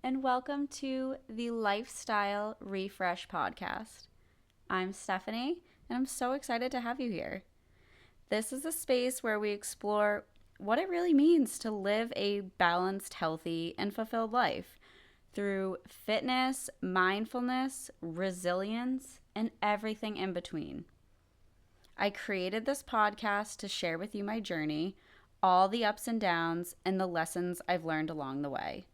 and welcome to the Lifestyle Refresh podcast. I'm Stephanie, and I'm so excited to have you here. This is a space where we explore what it really means to live a balanced, healthy, and fulfilled life through fitness, mindfulness, resilience, and everything in between. I created this podcast to share with you my journey, all the ups and downs, and the lessons I've learned along the way.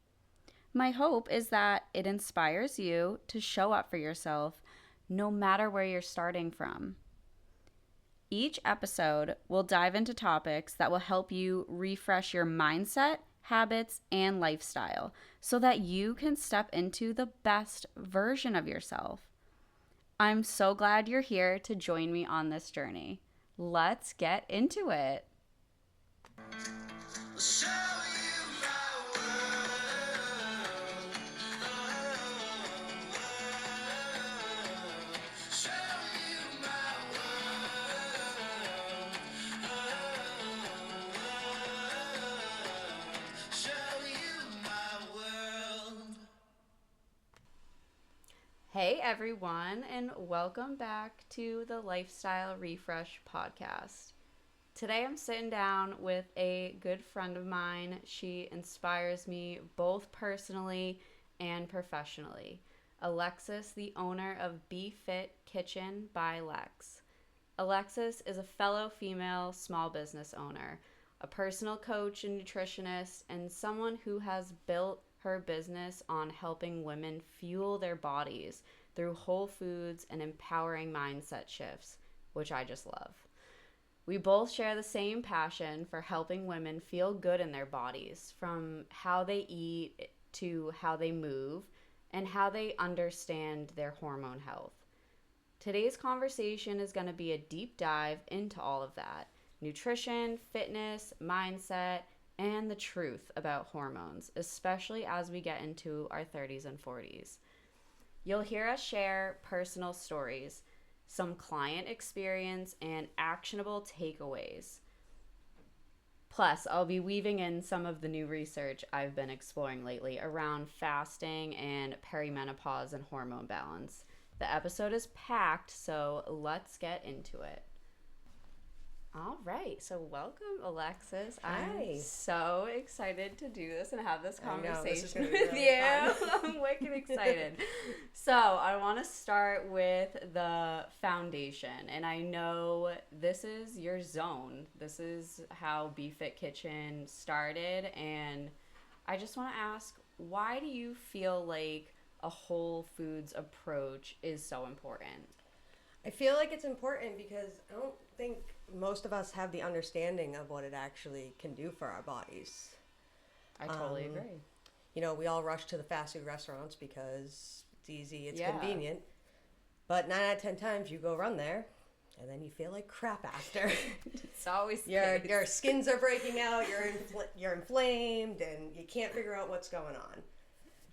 My hope is that it inspires you to show up for yourself no matter where you're starting from. Each episode will dive into topics that will help you refresh your mindset, habits, and lifestyle so that you can step into the best version of yourself. I'm so glad you're here to join me on this journey. Let's get into it. Hey everyone, and welcome back to the Lifestyle Refresh podcast. Today I'm sitting down with a good friend of mine. She inspires me both personally and professionally. Alexis, the owner of Be Fit Kitchen by Lex. Alexis is a fellow female small business owner, a personal coach and nutritionist, and someone who has built her business on helping women fuel their bodies through whole foods and empowering mindset shifts, which I just love. We both share the same passion for helping women feel good in their bodies, from how they eat to how they move and how they understand their hormone health. Today's conversation is going to be a deep dive into all of that: nutrition, fitness, mindset, and the truth about hormones, especially as we get into our 30s and 40s. You'll hear us share personal stories, some client experience, and actionable takeaways. Plus, I'll be weaving in some of the new research I've been exploring lately around fasting and perimenopause and hormone balance. The episode is packed, so let's get into it. All right, so welcome, Alexis. Hi. I'm so excited to do this and have this conversation this is gonna be with really you. fun. I'm wicked excited. So I want to start with the foundation, and I know this is your zone. This is how Be Fit Kitchen started, and I just want to ask, why do you feel like a whole foods approach is so important? I feel like it's important because I don't think most of us have the understanding of what it actually can do for our bodies. I totally agree. You know, we all rush to the fast food restaurants because it's easy, it's Yeah. convenient. But 9 out of 10 times you go run there and then you feel like crap after. It's always the your case. your skins are breaking out, you're inflamed, and you can't figure out what's going on.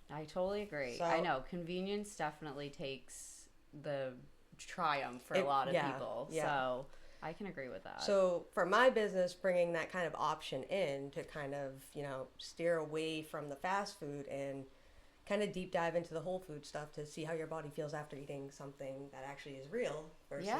I totally agree. So- I know convenience definitely takes the triumph for a lot of people. Yeah. So I can agree with that. So for my business, bringing that kind of option in to kind of, you know, steer away from the fast food and kind of deep dive into the whole food stuff to see how your body feels after eating something that actually is real versus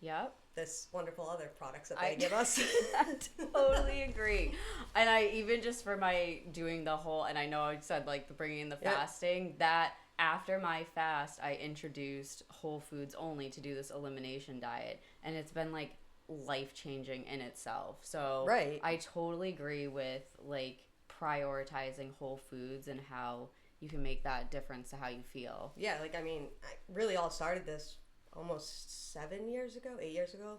Yep. this wonderful other products that they give us. I totally agree. And I even just for my doing the whole, and I know I said like the bringing in the Yep. fasting, that after my fast, I introduced whole foods only to do this elimination diet. And it's been like life-changing in itself. So Right. I totally agree with like prioritizing whole foods and how you can make that difference to how you feel. Yeah, like, I mean, I really all started this almost 8 years ago.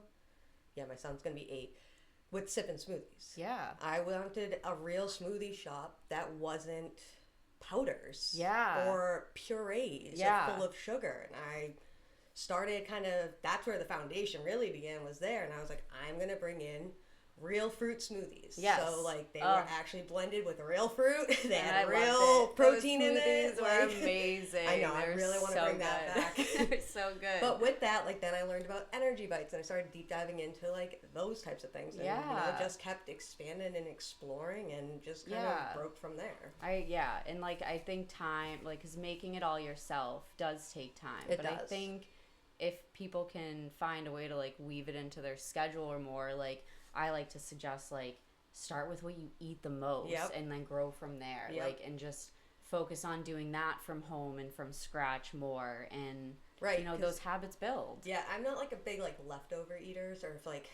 Yeah, my son's going to be 8, with sipping smoothies. Yeah. I wanted a real smoothie shop that wasn't powders Yeah. or purees full of sugar. And I started that's where the foundation really began, was there. And I was like, I'm going to bring in real fruit smoothies. Yes. So like they were actually blended with real fruit. They had I real protein in it. Those were amazing. I know. I really want to bring that back. They're so good. But with that, like then I learned about energy bites and I started deep diving into like those types of things. And you know, just kept expanding and exploring and just kind of broke from there. And like I think time, like, because making it all yourself does take time. It does. I think if people can find a way to like weave it into their schedule or more, like I like to suggest like start with what you eat the most and then grow from there. Like, and just focus on doing that from home and from scratch more, and you know, those habits build. Yeah, I'm not like a big like leftover eaters, or if like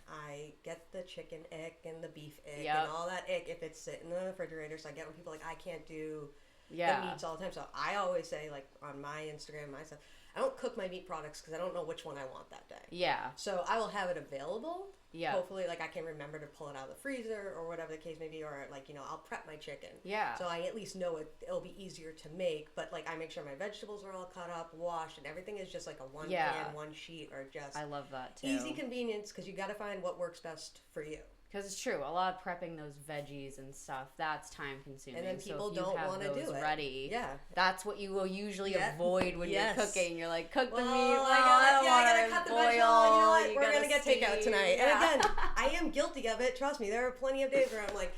I get the chicken ick and the beef ick and all that ick if it's sitting in the refrigerator. So I get when people are like, I can't do the meats all the time. So I always say, like on my Instagram, my stuff, I don't cook my meat products because I don't know which one I want that day. Yeah. So I will have it available. Yeah. Hopefully, like I can remember to pull it out of the freezer or whatever the case may be, or like, you know, I'll prep my chicken. Yeah. So I at least know it'll be easier to make. But like I make sure my vegetables are all cut up, washed, and everything is just like a one pan, one sheet, or just. I love that too. Easy convenience, because you got to find what works best for you. Because it's true, a lot of prepping those veggies and stuff, that's time consuming. And then people don't want to do it. Ready, yeah, that's what you will usually avoid when you're cooking. You're like, cook the meat. I gotta cut the vegetable. You know what? We're gonna get takeout tonight. Yeah. And again, I am guilty of it. Trust me, there are plenty of days where I'm like,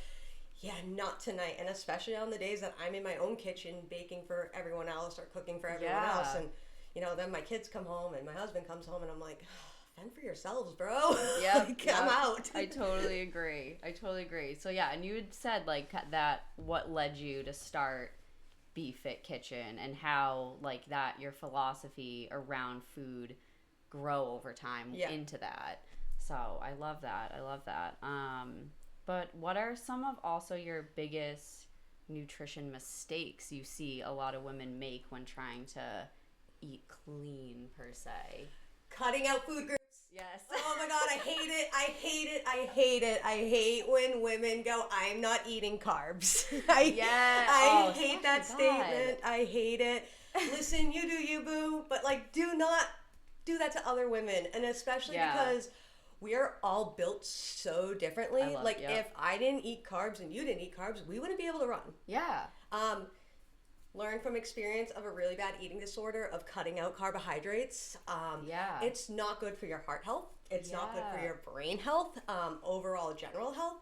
yeah, not tonight. And especially on the days that I'm in my own kitchen baking for everyone else or cooking for everyone else. And you know, then my kids come home and my husband comes home and I'm like, fend for yourselves, bro. Yeah, I'm out. I totally agree. So yeah, and you had said like that, what led you to start Be Fit Kitchen, and how like that your philosophy around food grow over time into that. So I love that. But what are some of also your biggest nutrition mistakes you see a lot of women make when trying to eat clean, per se? Cutting out food groups. Yes. Oh my God, I hate it. I hate when women go, I'm not eating carbs. I hate that statement. I hate it. Listen, you do you, boo. But like, do not do that to other women. And especially because we are all built so differently. If I didn't eat carbs and you didn't eat carbs, we wouldn't be able to run. Yeah. Learn from experience of a really bad eating disorder of cutting out carbohydrates. It's not good for your heart health. It's not good for your brain health, overall general health.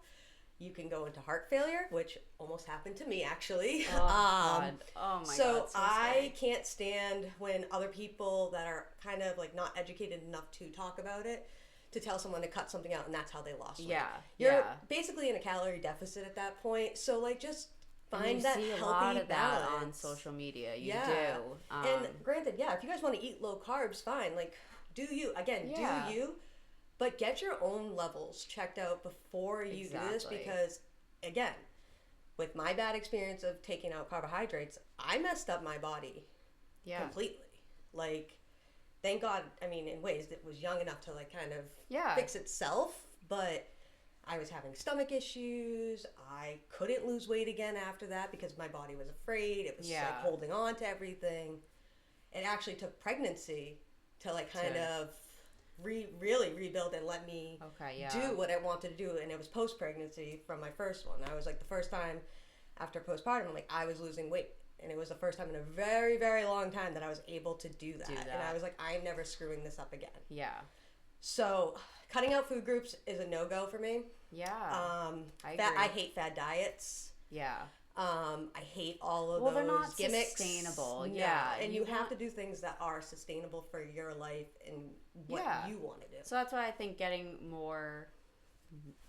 You can go into heart failure, which almost happened to me, actually. Oh, God. Oh, my God. So I can't stand when other people that are kind of like not educated enough to talk about it, to tell someone to cut something out and that's how they lost weight. You're basically in a calorie deficit at that point. So like just find that healthy balance. You see a lot of that on social media. You do. And granted, if you guys want to eat low carbs, fine. Like, do you. Again, do you. But get your own levels checked out before you do this, because, again, with my bad experience of taking out carbohydrates, I messed up my body completely. Like, thank God, I mean, in ways that was young enough to, like, kind of fix itself, but I was having stomach issues. I couldn't lose weight again after that because my body was afraid. It was like holding on to everything. It actually took pregnancy to like kind of really rebuild and let me do what I wanted to do. And it was post-pregnancy from my first one. I was like the first time after postpartum, like I was losing weight. And it was the first time in a very, very long time that I was able to do that. And I was like, I'm never screwing this up again. Yeah. So cutting out food groups is a no-go for me. Yeah. I hate fad diets. Yeah. I hate all of those they're not gimmicks. Sustainable. No. Yeah. And you have to do things that are sustainable for your life and what you want to do. So that's why I think getting more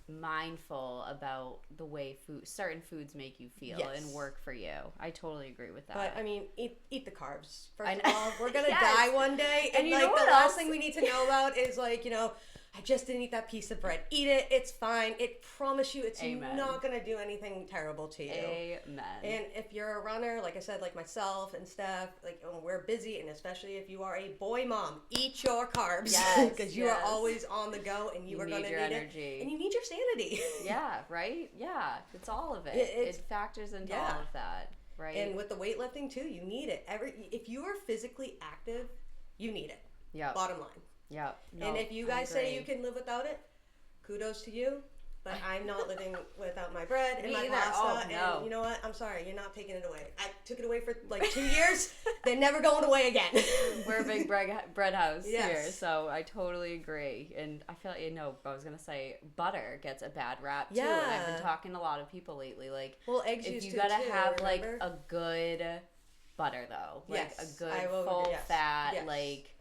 mindful about the way certain foods make you feel and work for you. I totally agree with that. But I mean, eat the carbs. First of all, we're gonna die one day, and you like know the last thing we need to know about is like, you know, I just didn't eat that piece of bread. Eat it. It's fine. It promise you it's not going to do anything terrible to you. Amen. And if you're a runner, like I said, like myself and Steph, like when we're busy, and especially if you are a boy mom, eat your carbs. Yes. Because you are always on the go and you are going to need energy. It. And you need your sanity. Yeah, right? Yeah. It's all of it. It factors into all of that. Right. And with the weightlifting too, you need it. If you are physically active, you need it. Yeah. Bottom line. Yeah. No, and if you guys say you can live without it, kudos to you. but I'm not living without my bread and Me my either. pasta. Oh, no. And you know what? I'm sorry, you're not taking it away. I took it away for like 2 years. They're never going away again. We're a big bread house Yes. here, so I totally agree. And I feel like, I was going to say butter gets a bad rap too. Yeah. And I've been talking to a lot of people lately. Like, Well, eggs if used you to gotta too, have remember? like a good butter though, like Yes, a good I will full agree, yes. fat, Yes. like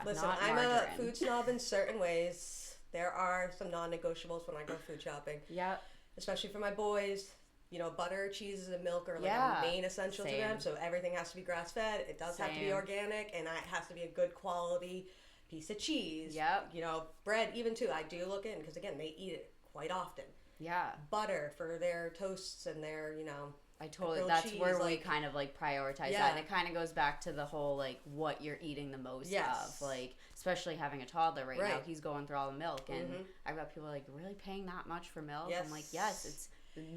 Listen, not I'm margarine. a food snob in certain ways. There are some non-negotiables when I go food shopping. Yep. Especially for my boys. You know, butter, cheeses, and milk are like Yeah. a main essential to them. So everything has to be grass-fed. It does have to be Same. organic, and it has to be a good quality piece of cheese. Yep. You know, bread even too. I do look in because again, they eat it quite often. Yeah. Butter for their toasts and their, you know. I totally. grilled That's cheese, where we like- kind of like prioritize Yeah. that, and it kind of goes back to the whole like what you're eating the most Yes. of, like especially having a toddler right now. Right. He's going through all the milk, and Mhm. I've got people like really paying that much for milk. Yes. I'm like, yes, it's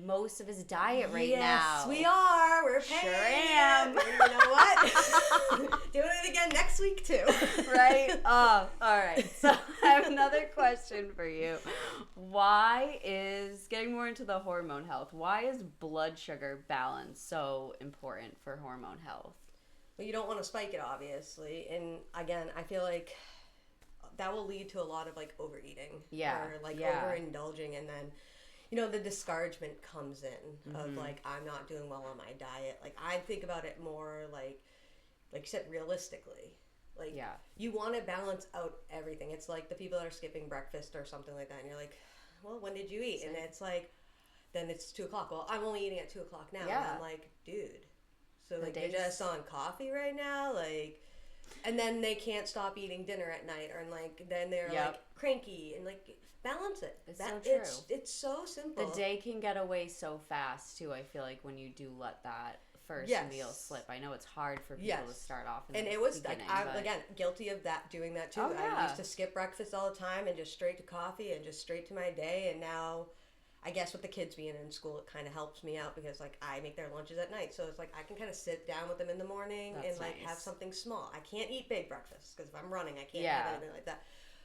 most of his diet right yes, now. we are. We're Sure paying am. it. And you know what? Doing it again next week too. Right? Oh, all right. So I have another question for you. Why is, getting more into the hormone health, why is blood sugar balance so important for hormone health? Well, you don't want to spike it, obviously. And again, I feel like that will lead to a lot of like overeating. Yeah, Or like yeah. overindulging. And then, you know, the discouragement comes in Mm-hmm. of like, I'm not doing well on my diet. Like, I think about it more like you said, realistically. Like, Yeah. you want to balance out everything. It's like the people that are skipping breakfast or something like that. And you're like, well, when did you eat? Same. And it's like, then it's 2 o'clock. Well, I'm only eating at 2 o'clock now. Yeah. And I'm like, dude. So, The like, you're days- just on coffee right now? Like, and then they can't stop eating dinner at night. Or, like, then they're, Yep. like, cranky. And, like, balance it. It's so true. It's so simple. The day can get away so fast, too, I feel like, when you do let that first Yes. meal slip. I know it's hard for people Yes. to start off in And the it was beginning, like I'm but- again guilty of that, doing that too. Oh, yeah. I used to skip breakfast all the time and just straight to coffee and just straight to my day. And now, I guess with the kids being in school, it kind of helps me out because like I make their lunches at night, so it's like I can kind of sit down with them in the morning That's and like nice. have something small. I can't eat big breakfast because if I'm running, I can't Yeah. have anything like that.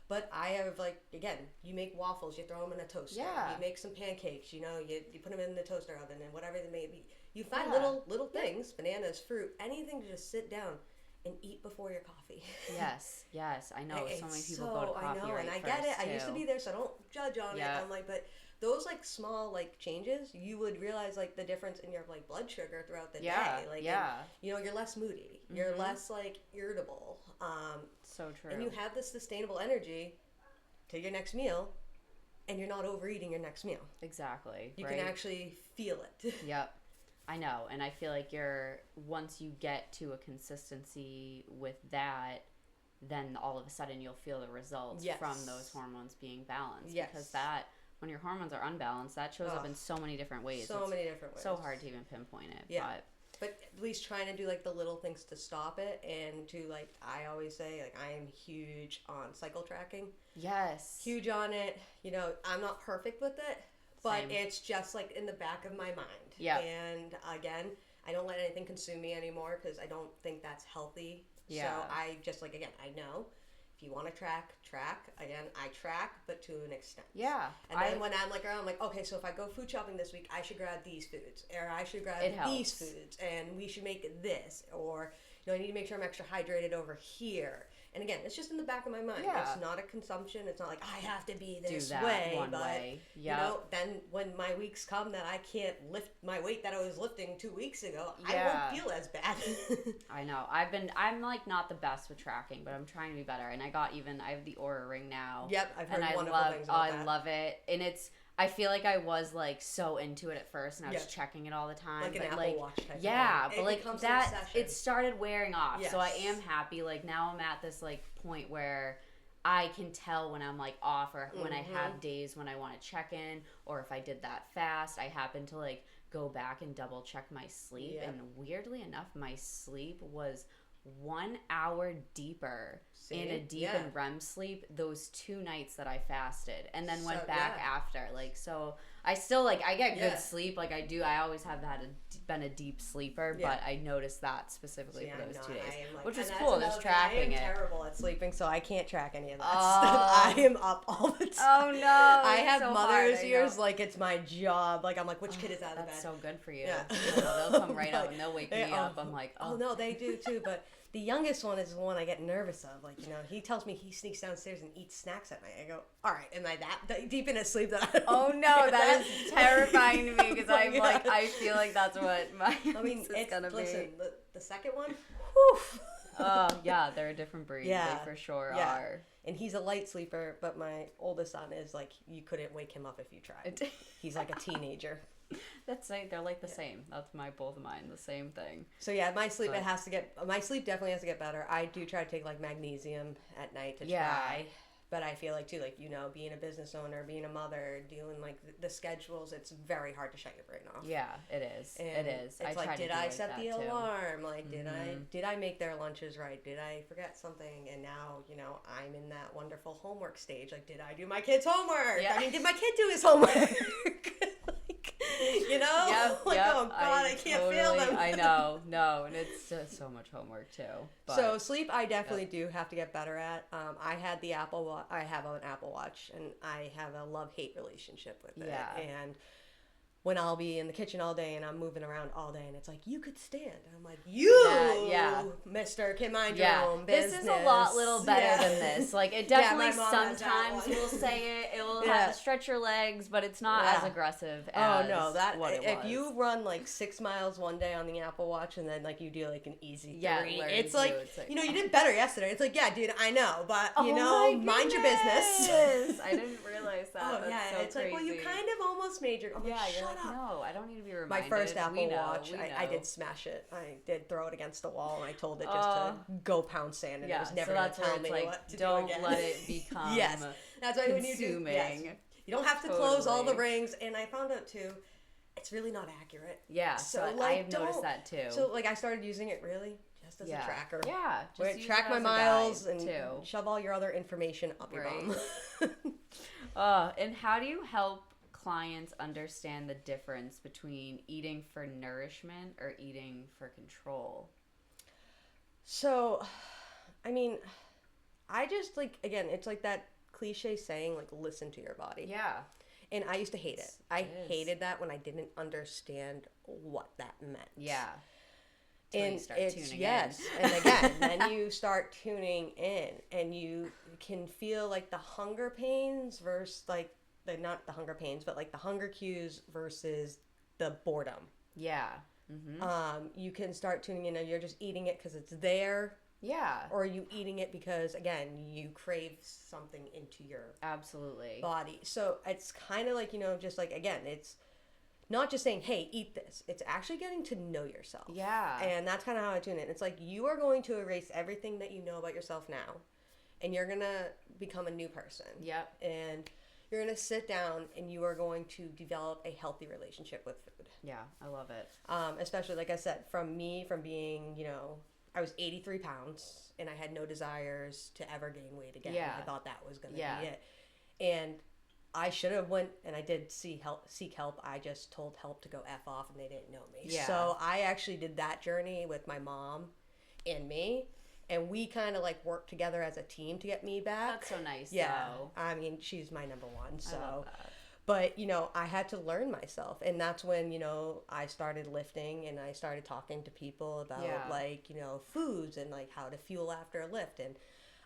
But I have like again, you make waffles, you throw them in a toaster. Yeah. You make some pancakes, you know, you put them in the toaster oven and whatever they may be. You find Yeah. little things, bananas, fruit, anything to just sit down and eat before your coffee. Yes, I know. So many people So, go to coffee I know, right and I get it. first, I used to too. be there, so I don't judge on Yeah. it. I'm like, but those like small like changes, you would realize like the difference in your like blood sugar throughout the Yeah, day. Like, yeah. and, you know, you're less moody, you're less like irritable, So true. and you have this sustainable energy to your next meal, and you're not overeating your next meal. Exactly. You right? can actually feel it. Yep. I know. And I feel like once you get to a consistency with that, then all of a sudden you'll feel the results Yes. from those hormones being balanced. Yes. Because when your hormones are unbalanced, that shows up Ugh. in so many different ways. So It's many different ways. so hard to even pinpoint it. Yeah. But at least trying to do like the little things to stop it, and to like I always say like I am huge on cycle tracking. Yes. Huge on it. You know, I'm not perfect with it, but Same. it's just like in the back of my mind. Yeah. And again, I don't let anything consume me anymore because I don't think that's healthy. Yeah. So I just like again, I know if you want to track. Again, I track, but to an extent. Yeah. And then when I'm like around, I'm like, okay, so if I go food shopping this week, I should grab these foods, or I should grab It these helps. foods, and we should make this, or you know, I need to make sure I'm extra hydrated over here. And again, it's just in the back of my mind. Yeah. It's not a consumption. It's not like I have to be do this that way. one but way. you Yep. know, then when my weeks come that I can't lift my weight that I was lifting 2 weeks ago, I Yeah. won't feel as bad. I know. I'm like not the best with tracking, but I'm trying to be better. And I have the Aura ring now. Yep, I've heard and wonderful things about I that. love it. And I feel like I was like so into it at first, and I was Yeah. checking it all the time. Like an but Apple Watch type of yeah, thing. but It like becomes an that, obsession. it started wearing off. So I Yes. am happy. Like now I'm at this like point where I can tell when I'm like off, or when I have days when I want to check in, or if I did that fast. I happen to like go back and double check my sleep, Yep. and weirdly enough, my sleep was 1 hour deeper in a See? deep Yeah. and REM sleep those 2 nights that I fasted, and then went So, back yeah. after. Like, so I still like I get Yeah. good sleep. Like I always have had a been a deep sleeper, Yeah. but I noticed that specifically See, for those I'm 2 not. days, I am like, which and is that's cool. another Just thing. tracking I it. am terrible at sleeping, so I can't track any of that Oh. stuff. I am up all the time. Oh no! I it's have so mother's hard, I ears know. like it's my job. Like I'm like, which kid is out of That's bed? so good for you. Yeah. They'll come right But out and they'll wake me up. I'm like, oh no, they do too. But the youngest one is the one I get nervous of. Like, you know, he tells me he sneaks downstairs and eats snacks at night. I go, all right, am I that deep in his sleep that I don't Oh no, hear that is terrifying to me because I'm Yeah. like, I feel like that's what my I mean, is it's, gonna listen, be. the second one, whew. Oh yeah, they're a different breed. Yeah. They for sure Yeah. are. And he's a light sleeper, but my oldest son is like, you couldn't wake him up if you tried. He's like a teenager. That's like they're like the same. That's both of mine, the same thing. So yeah, my sleep But- my sleep definitely has to get better. I do try to take like magnesium at night to Yeah. try. But I feel like too, like, you know, being a business owner, being a mother, doing like the schedules, it's very hard to shut your brain off. Yeah, it is. And it is. It's I like, try to did do I like set that, the too. alarm? Like, Mhm. did I make their lunches right? Did I forget something? And now, you know, I'm in that wonderful homework stage. Like, did I do my kid's homework? Yeah. I mean, did my kid do his homework? Like, you know? Yep, Like, yep, oh God, I can't fail totally- them. I know, no, and it's just so much homework too. But So sleep, I definitely do have to get better at. I had the Apple Watch. I have an Apple Watch, and I have a love-hate relationship with it. Yeah. And when I'll be in the kitchen all day and I'm moving around all day, and it's like, you could stand, and I'm like, you, Yeah. Mister, can mind your yeah, own this business. is a lot little better Yeah. than this. Like it Yeah, definitely my mom has that sometimes one. will say it. It will Yeah. have to stretch your legs, but it's not Yeah. as aggressive Oh as no! That what it if was. you run like 6 miles one day on the Apple Watch and then like you do like an easy 3, Yeah, learns it's you, like, it's like, you know, you did better yesterday. It's like, yeah, dude, I know, but you Oh know, my mind your business. goodness. I didn't realize that. Oh That's yeah, so it's like, well, you crazy. kind of almost made your. I'm Yeah, like, you're shut like, up. no, I don't need to be My reminded. first Apple We know, Watch, we I know. did smash it. I did throw it against the wall, and I told it just to go pound sand, and it Yeah, was never so going that's to where tell it's me like, what to don't do again. let it become Yes, that's why when you do. consuming. Yes. You don't have to close all the Totally. rings, and I found out too, it's really not accurate. Yeah, So, so like, I have noticed don't- that too. So like I started using it really just as a tracker. Yeah, Where use track it my as a miles guide, and too. shove all your other information up your Right. bum. And how do you help clients understand the difference between eating for nourishment or eating for control? So, I mean, I just like, again, it's like that cliche saying, like, listen to your body. Yeah. And I used to hate it. I It is. hated that when I didn't understand what that meant. Yeah. Till you And start it's, tuning yes. And again, then you start tuning in and you can feel like the hunger pains versus like not the hunger pains, but like the hunger cues versus the boredom. Yeah. Mm-hmm. You can start tuning in and you're just eating it because it's there, Yeah. or are you eating it because, again, you crave something into your Absolutely. body. So it's kind of like, you know, just like, again, it's not just saying, hey, eat this. It's actually getting to know yourself. Yeah. And that's kind of how I tune in. It's like you are going to erase everything that you know about yourself now, and you're going to become a new person. Yep. And you're going to sit down and you are going to develop a healthy relationship with food. Yeah, I love it. Especially, like I said, from being, you know, I was 83 pounds and I had no desires to ever gain weight again. Yeah. I thought that was going to Yeah. be it. And I should have went, and I did seek help. I just told help to go F off, and they didn't know me. Yeah. So I actually did that journey with my mom and me, and we kind of like worked together as a team to get me back. That's so nice. Yeah. Though. I mean, she's my number one. So. I love that. But, you know, I had to learn myself. And that's when, you know, I started lifting and I started talking to people about, like, you know, foods and, like, how to fuel after a lift. And,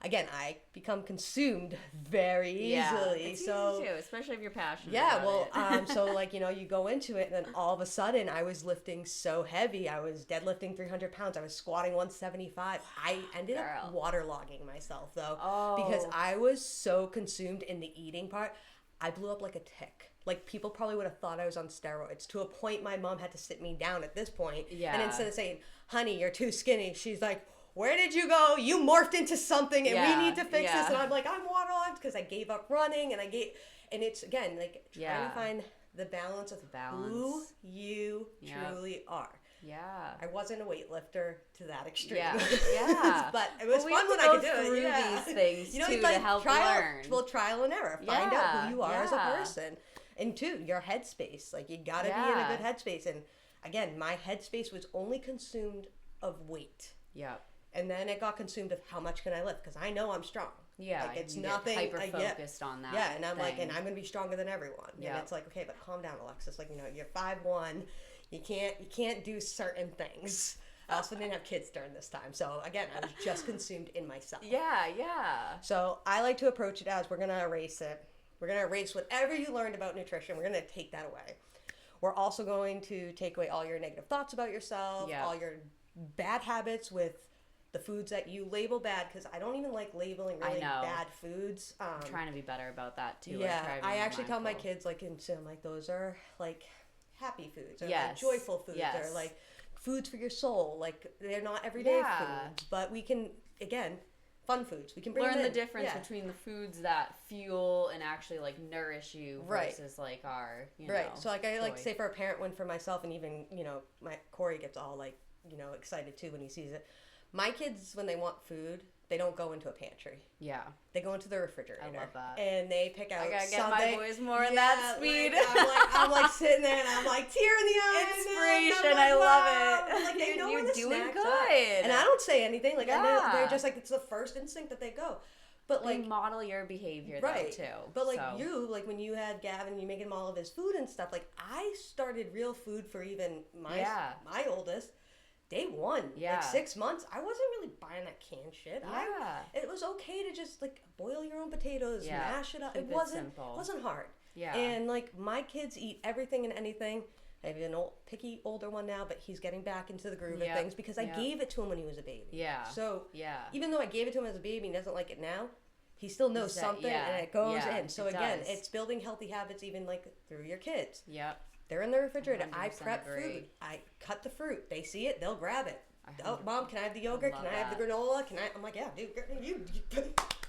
again, I become consumed very easily. It's so, easy too, especially if you're passionate yeah, about well, it. so, like, you know, you go into it and then all of a sudden I was lifting so heavy. I was deadlifting 300 pounds. I was squatting 175. I ended up waterlogging myself, though, because I was so consumed in the eating part. I blew up like a tick. Like, people probably would have thought I was on steroids, to a point my mom had to sit me down at this point. Yeah. And instead of saying, honey, you're too skinny, she's like, where did you go? You morphed into something and we need to fix this. And I'm like, I'm waterlogged because I gave up running and and it's, again, like trying to find the balance of who you truly are. Yeah. I wasn't a weightlifter to that extreme. Yeah. Yeah. But it was fun when I could do it. Through Yeah. these things, you know, too, like to help learn. Well, trial and error. Find out who you are as a person. And two, your headspace. Like, you gotta be in a good headspace. And again, my headspace was only consumed of weight. Yeah. And then it got consumed of how much can I lift, because I know I'm strong. Yeah, like it's you nothing. Get hyper-focused on that. Yeah, and I'm thing. like, and I'm gonna be stronger than everyone. Yeah. And it's like, okay, but calm down, Alexis. Like, you're 5'1". You can't do certain things. I also didn't have kids during this time, so again, I was just consumed in myself. Yeah, yeah. So I like to approach it as, we're gonna erase it. We're gonna erase whatever you learned about nutrition. We're gonna take that away. We're also going to take away all your negative thoughts about yourself, all your bad habits with the foods that you label bad, because I don't even like labeling really bad foods. I'm trying to be better about that too. Yeah, I actually tell my kids, like, I'm like, those are like happy foods, or like joyful foods, or like foods for your soul. Like, they're not everyday foods, but we can, again, fun foods. We can bring learn them the in. difference between the foods that fuel and actually like nourish you versus like our, So like I like to say, for a parent one, for myself, and even my Corey gets all like excited too when he sees it. My kids, when they want food, they don't go into a pantry. Yeah. They go into the refrigerator. I love that. And they pick out I gotta get something. my boys more in that speed. Like, I'm like sitting there and I'm like, tear in the eye. Inspiration. I love it. Like, they know You're when the doing snacks good. are. And I don't say anything. Like, I know they're just like, it's the first instinct that they go. But like, they model your behavior though too. But like like when you had Gavin, you making him all of his food and stuff. Like, I started real food for even my oldest. Day one, like 6 months, I wasn't really buying that canned shit. It was okay to just like boil your own potatoes, mash it up. It wasn't hard. Yeah. And like, my kids eat everything and anything. I have an picky older one now, but he's getting back into the groove of things because I gave it to him when he was a baby. Yeah. So even though I gave it to him as a baby and doesn't like it now, he still knows something and it goes in. So again, it's building healthy habits even like through your kids. Yep. They're in the refrigerator. I prep food. I cut the fruit. They see it, they'll grab it. Oh, Mom, can I have the yogurt? Can I have the granola? I'm like, yeah, dude, you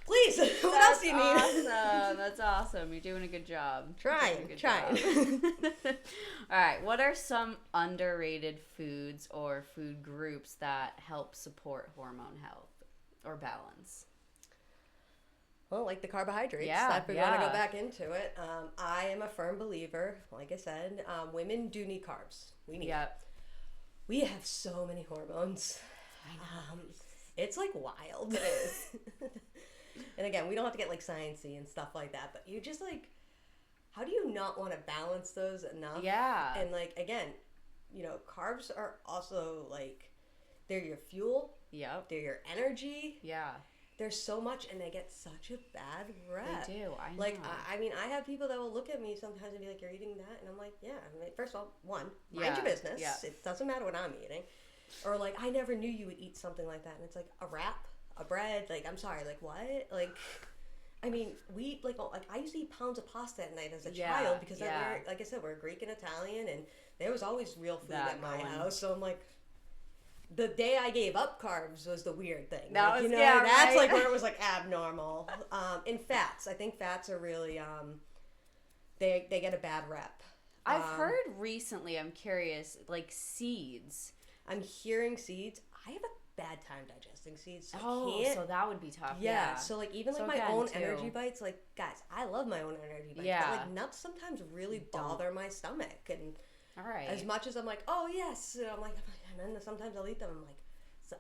please. What else do you need? Awesome. That's awesome. You're doing a good job. Trying. All right. What are some underrated foods or food groups that help support hormone health or balance? Well, like the carbohydrates, if we want to go back into it, I am a firm believer, like I said, women do need carbs. We need it. We have so many hormones. I know. It's like wild. It is. And again, we don't have to get like sciencey and stuff like that, but you just like, how do you not want to balance those enough? Yeah. And like, again, carbs are also like, they're your fuel. Yep. They're your energy. Yeah. There's so much, and they get such a bad rep. They do, I know. Like, I mean, I have people that will look at me sometimes and be like, you're eating that? And I'm like, yeah. I mean, first of all, mind your business. Yeah. It doesn't matter what I'm eating. Or, like, I never knew you would eat something like that. And it's like, a wrap? A bread? Like, I'm sorry, like, what? Like, I mean, we, like I used to eat pounds of pasta at night as a child because, like I said, we're Greek and Italian, and there was always real food at my house. So I'm like, the day I gave up carbs was the weird thing. That was, that's like where it was like abnormal. And fats. I think fats are really, they get a bad rep. I've heard recently, I'm curious, like seeds. I'm hearing seeds. I have a bad time digesting seeds. So so that would be tough. Yeah. So like even like my own energy bites, like guys, I love my own energy bites. Yeah. But like nuts sometimes really bother my stomach. And as much as I'm like, oh yes, and I'm like, and then sometimes I'll eat them. I'm like, so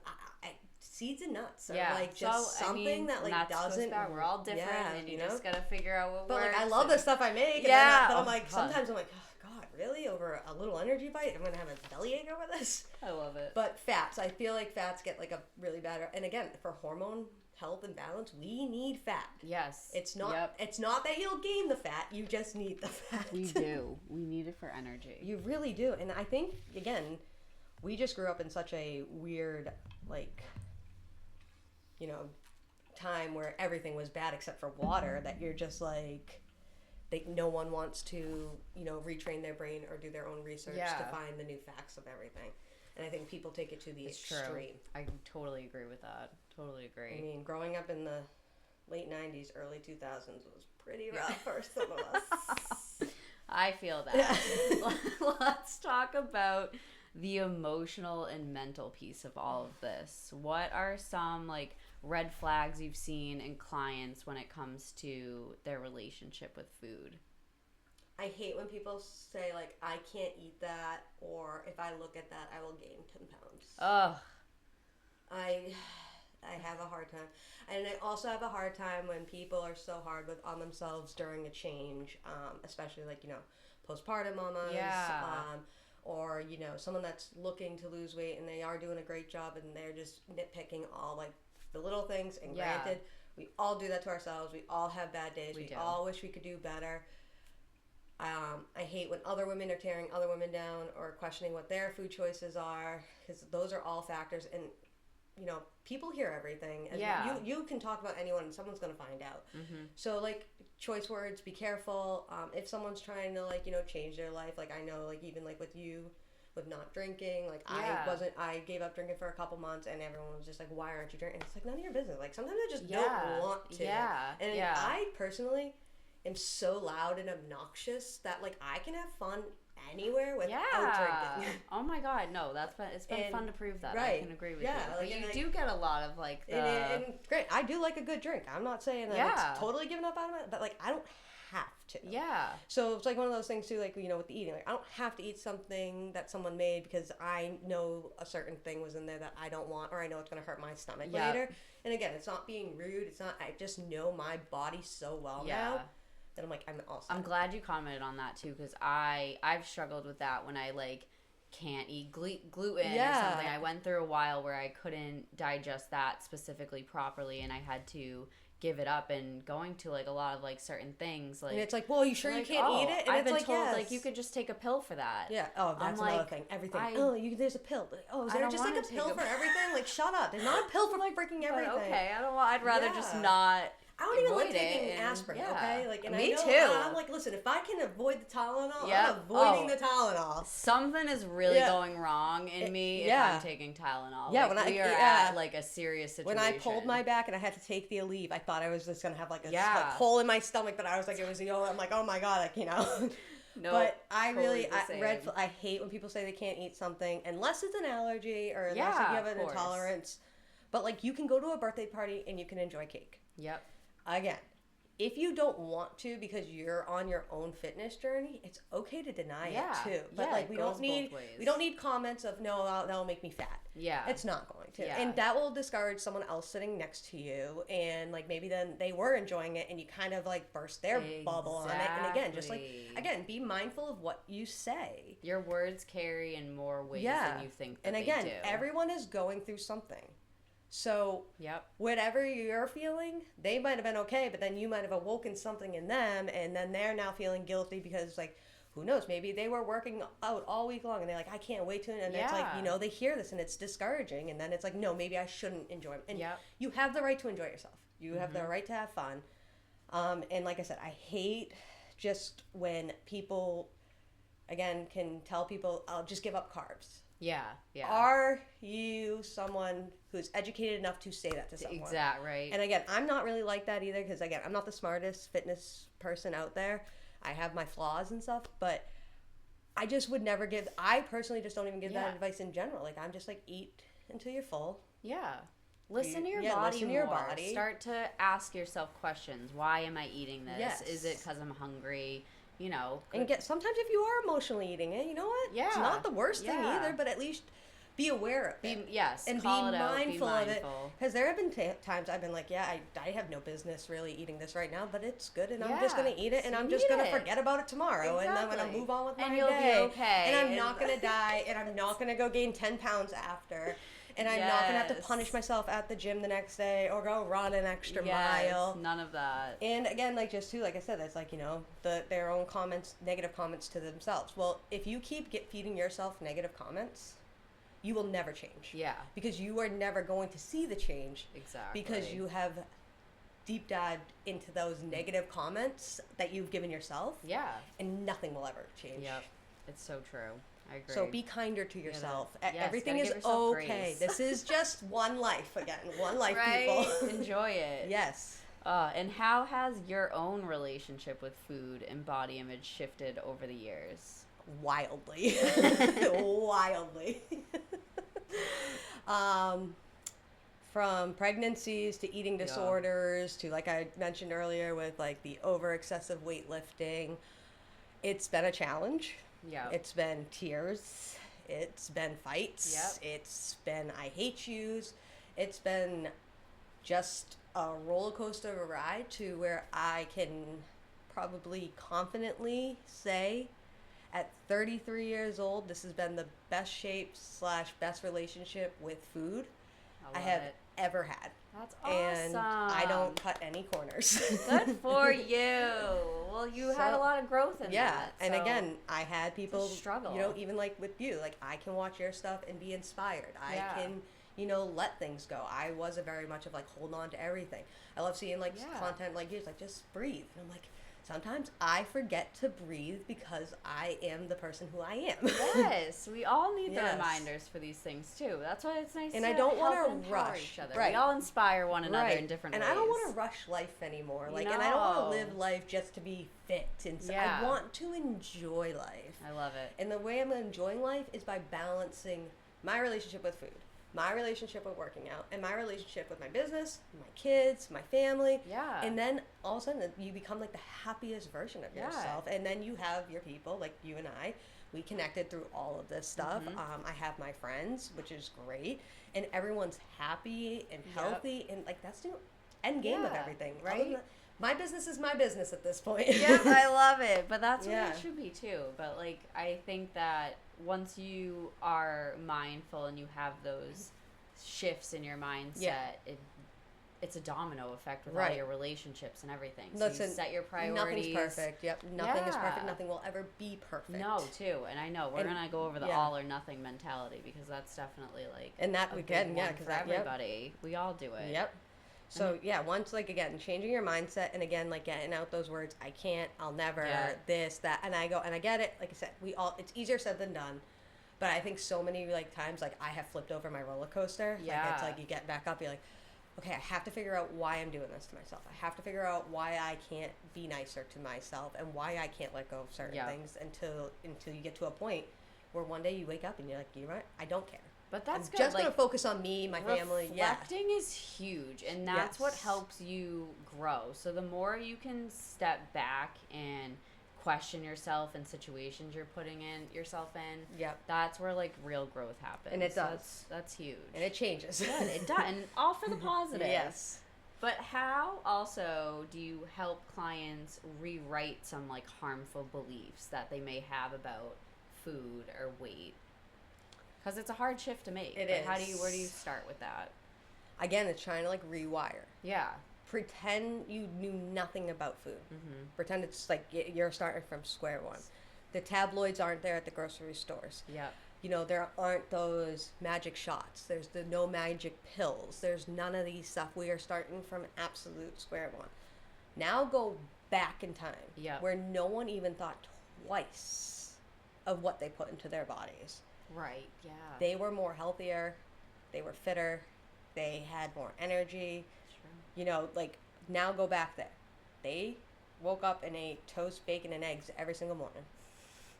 seeds and nuts are like just something that like doesn't. We're all different, and you just gotta figure out what works. But like, I love the stuff I make. Yeah. But I'm like, sometimes I'm like, oh God, really? Over a little energy bite, I'm gonna have a bellyache over this. I love it. But fats, I feel like fats get like a really bad. And again, for hormone health and balance, we need fat. Yes. It's not. It's not that you'll gain the fat. You just need the fat. We do. We need it for energy. You really do. And I think again, we just grew up in such a weird, like, time where everything was bad except for water, that you're just like, no one wants to, retrain their brain or do their own research to find the new facts of everything. And I think people take it to the extreme. True. I totally agree with that. Totally agree. I mean, growing up in the late 90s, early 2000s was pretty rough for some of us. I feel that. Let's talk about the emotional and mental piece of all of this. What are some like red flags you've seen in clients when it comes to their relationship with food? I hate when people say, like, I can't eat that, or if I look at that, I will gain 10 pounds. Ugh. I have a hard time. And I also have a hard time when people are so hard on themselves during a change, especially, like, postpartum mamas. Yeah. Or, someone that's looking to lose weight and they are doing a great job and they're just nitpicking all, like, the little things. And granted, we all do that to ourselves. We all have bad days. We all wish we could do better. I hate when other women are tearing other women down or questioning what their food choices are, because those are all factors. And, people hear everything. You can talk about anyone and someone's going to find out. Mm-hmm. So, like, choice words, be careful. If someone's trying to, like, change their life, like, I know, like, even, like, with you, with not drinking, like, I gave up drinking for a couple months and everyone was just like, why aren't you drinking? And it's like, none of your business. Like, sometimes I just don't want to. And I personally am so loud and obnoxious that, like, I can have fun anywhere without drinking. Oh my god, no, it's been fun to prove that. Right. I can agree with you. Like, but you do get a lot of, like, the... And great, I do like a good drink. I'm not saying that it's totally giving up on it, but, like, I don't have to. Yeah. So it's like one of those things too, like, with the eating, like, I don't have to eat something that someone made because I know a certain thing was in there that I don't want, or I know it's going to hurt my stomach later. And again, it's not being rude. It's not, I just know my body so well now that I'm like, I'm glad you commented on that too, because I've struggled with that when I, like, can't eat gluten or something. I went through a while where I couldn't digest that specifically properly, and I had to give it up, and going to, like, a lot of, like, certain things, like, and it's like, well, you sure you can't eat it? And I've it's been like, told like, you could just take a pill for that. That's another thing. Everything. There's a pill. Is there just like a pill for everything? Like, shut up. There's not a pill for, like, freaking everything. Okay, I'd rather just not. I don't even like taking aspirin, okay? Like, and me too. I'm like, listen, if I can avoid the Tylenol, I'm avoiding the Tylenol. Something is really going wrong in me if I'm taking Tylenol. Yeah, like, we are at, like, a serious situation. When I pulled my back and I had to take the Aleve, I thought I was just gonna have, like, a hole in my stomach, but I was like, it was I'm like, oh my god, like, No, but I really, I hate when people say they can't eat something unless it's an allergy or unless you have an intolerance. But, like, you can go to a birthday party and you can enjoy cake. Yep. Again, if you don't want to because you're on your own fitness journey, it's okay to deny it too. But like, we don't need comments of, no, that'll make me fat. Yeah. It's not going to. Yeah. And that will discourage someone else sitting next to you, and, like, maybe then they were enjoying it and you kind of, like, burst their bubble on it. And again, just, like, be mindful of what you say. Your words carry in more ways than you think that they do. Everyone is going through something. So, whatever you're feeling, they might have been okay, but then you might have awoken something in them, and then they're now feeling guilty because, like, who knows, maybe they were working out all week long, and they're like, I can't wait to, and it's like, they hear this, and it's discouraging, and then it's like, no, maybe I shouldn't enjoy it. And you have the right to enjoy yourself. You have the right to have fun. And like I said, I hate just when people, again, can tell people, I'll just give up carbs. Yeah. Are you someone who's educated enough to say that to someone? Exactly, right. And again, I'm not really like that either, because, again, I'm not the smartest fitness person out there. I have my flaws and stuff, but I just would never I personally just don't even give that advice in general. Like, I'm just like, eat until you're full. Yeah. Listen to your body more. Start to ask yourself questions. Why am I eating this? Yes. Is it because I'm hungry? And sometimes if you are emotionally eating it, you know what? Yeah. It's not the worst thing either, but at least be aware of it. And be mindful of it. Because there have been times I've been like, I have no business really eating this right now, but it's good, and I'm just going to eat it, and I'm just going to forget about it tomorrow, and then I'm going to move on with my day. And you'll be okay. And I'm not going to die, and I'm not going to go gain 10 pounds after. And I'm not going to have to punish myself at the gym the next day or go run an extra mile. None of that. And again, like, just too, like I said, that's like, their own comments, negative comments to themselves. Well, if you keep feeding yourself negative comments, you will never change. Yeah. Because you are never going to see the change. Exactly. Because you have deep dived into those negative comments that you've given yourself. Yeah. And nothing will ever change. Yep. It's so true. I agree. So be kinder to yourself. Everything is okay. Grace. This is just one life again. One life, people. Enjoy it. Yes. And how has your own relationship with food and body image shifted over the years? Wildly. Wildly. From pregnancies to eating disorders to, like I mentioned earlier, with, like, the over excessive weightlifting. It's been a challenge. Yeah. It's been tears. It's been fights. Yep. It's been I hate yous. It's been just a roller coaster of a ride to where I can probably confidently say at 33 years old, this has been the best shape / best relationship with food I have ever had. That's awesome. And I don't cut any corners. Good for you. Well, you had a lot of growth in that. Yeah, and again, I had people struggle. You know, even like with you, like I can watch your stuff and be inspired. I can, let things go. I was a very much of like holding on to everything. I love seeing like content like yours, like just breathe. And I'm like, sometimes I forget to breathe because I am the person who I am. Yes, we all need the reminders for these things too. That's why it's nice and to I don't want to rush each other. Right. We all inspire one another in different ways. And I don't want to rush life anymore. Like, and I don't want to live life just to be fit. And so I want to enjoy life. I love it. And the way I'm enjoying life is by balancing my relationship with food, my relationship with working out, and my relationship with my business, my kids, my family. Yeah. And then all of a sudden you become like the happiest version of yourself. And then you have your people, like you and I. We connected through all of this stuff. I have my friends, which is great. And everyone's happy and healthy. And like that's the end game of everything, right? My business is my business at this point. Yeah, I love it. But that's what it should be too. But like I think that once you are mindful and you have those shifts in your mindset, it's a domino effect with all your relationships and everything. So you set your priorities. Nothing's perfect. Yep. Nothing is perfect. Nothing will ever be perfect. No, too. And I know we're going to go over the all or nothing mentality because that's definitely like and that we can, because everybody. We all do it. Yep. So once like again changing your mindset and again like getting out those words, I can't, I'll never, this, that, and I go and I get it. Like I said, it's easier said than done, but I think so many like times like I have flipped over my roller coaster. Yeah. Like it's like you get back up, you're like, okay, I have to figure out why I'm doing this to myself. I have to figure out why I can't be nicer to myself and why I can't let go of certain things until you get to a point where one day you wake up and you're like, you know what? I don't care. But that's I'm just going to focus on me, my family. Reflecting is huge, and that's what helps you grow. So the more you can step back and question yourself in situations you're putting yourself in, that's where like real growth happens. And it does. That's huge. And it changes. Good, it does. And all for the positive. Yes. But how also do you help clients rewrite some like harmful beliefs that they may have about food or weight? Because it's a hard shift to make. It is. Where do you start with that? Again, it's trying to like rewire. Yeah. Pretend you knew nothing about food. Pretend it's like you're starting from square one. The tabloids aren't there at the grocery stores. Yeah. You know, there aren't those magic shots. There's no magic pills. There's none of these stuff. We are starting from absolute square one. Now go back in time where no one even thought twice of what they put into their bodies. Right, yeah. They were more healthier. They were fitter. They had more energy. True. You know, like, now go back there. They woke up and ate toast, bacon, and eggs every single morning.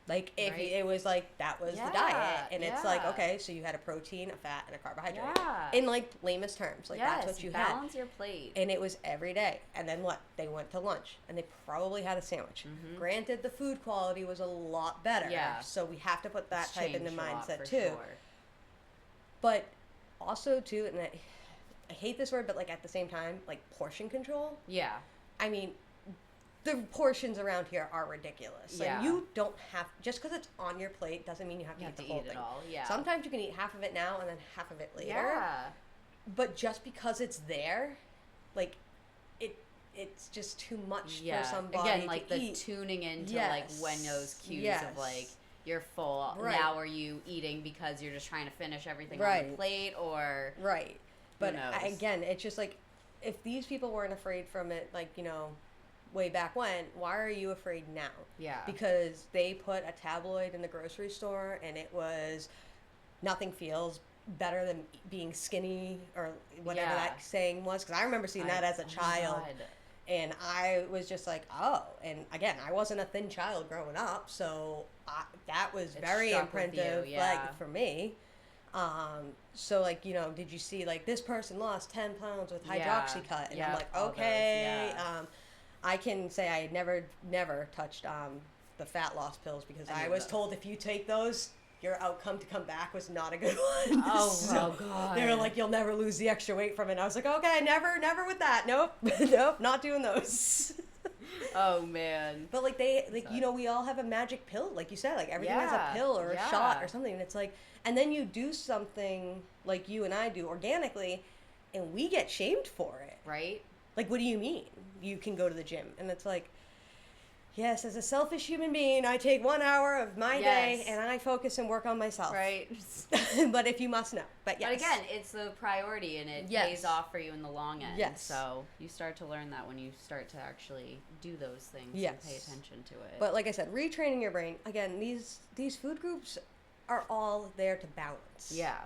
Like, if it was like, that was the diet. And it's like, okay, so you had a protein, a fat, and a carbohydrate. Yeah. In, like, lamest terms. Like, that's what you had. Balance your plate. And it was every day. And then what? They went to lunch. And they probably had a sandwich. Granted, the food quality was a lot better. Yeah. So we have to put that type in the mindset, too. Sure. But also, too, and I hate this word, but, like, at the same time, like, portion control. Yeah. I mean, the portions around here are ridiculous. Like, you don't have, just because it's on your plate doesn't mean you have to eat the whole thing. It all. Yeah. Sometimes you can eat half of it now and then half of it later. Yeah. But just because it's there, like, it's just too much for somebody Again, like to the eat. tuning into like when those cues of like you're full. Right. Now are you eating because you're just trying to finish everything on the plate or But again, it's just like if these people weren't afraid from it, like, you know, way back when, why are you afraid now? Yeah. Because they put a tabloid in the grocery store and it was nothing feels better than being skinny or whatever that saying was. Because I remember seeing that as a child. And I was just like, oh. And again, I wasn't a thin child growing up, so that was very imprinted, like, for me. So, like, you know, did you see, like, this person lost 10 pounds with hydroxycut? And I'm like, okay. I can say I never touched the fat loss pills because I I knew was those. told if you take those, your outcome to come back was not a good one. Oh, So God. they were like, you'll never lose the extra weight from it. And I was like, okay, never with that. Nope, nope, not doing those. Oh, man. But like we all have a magic pill, like you said, like everything has Yeah, a pill or a yeah. shot or something. And it's like, and then you do something like you and I do organically, and we get shamed for it. Right? Like, what do you mean? You can go to the gym, and it's like, yes, as a selfish human being, I take 1 hour of my day Yes. and I focus and work on myself. Right. But if you must know. But yes. But again, it's the priority, and it Yes. pays off for you in the long end. Yes. So you start to learn that when you start to actually do those things Yes. and pay attention to it. But like I said, retraining your brain, again, these food groups are all there to balance. yeah.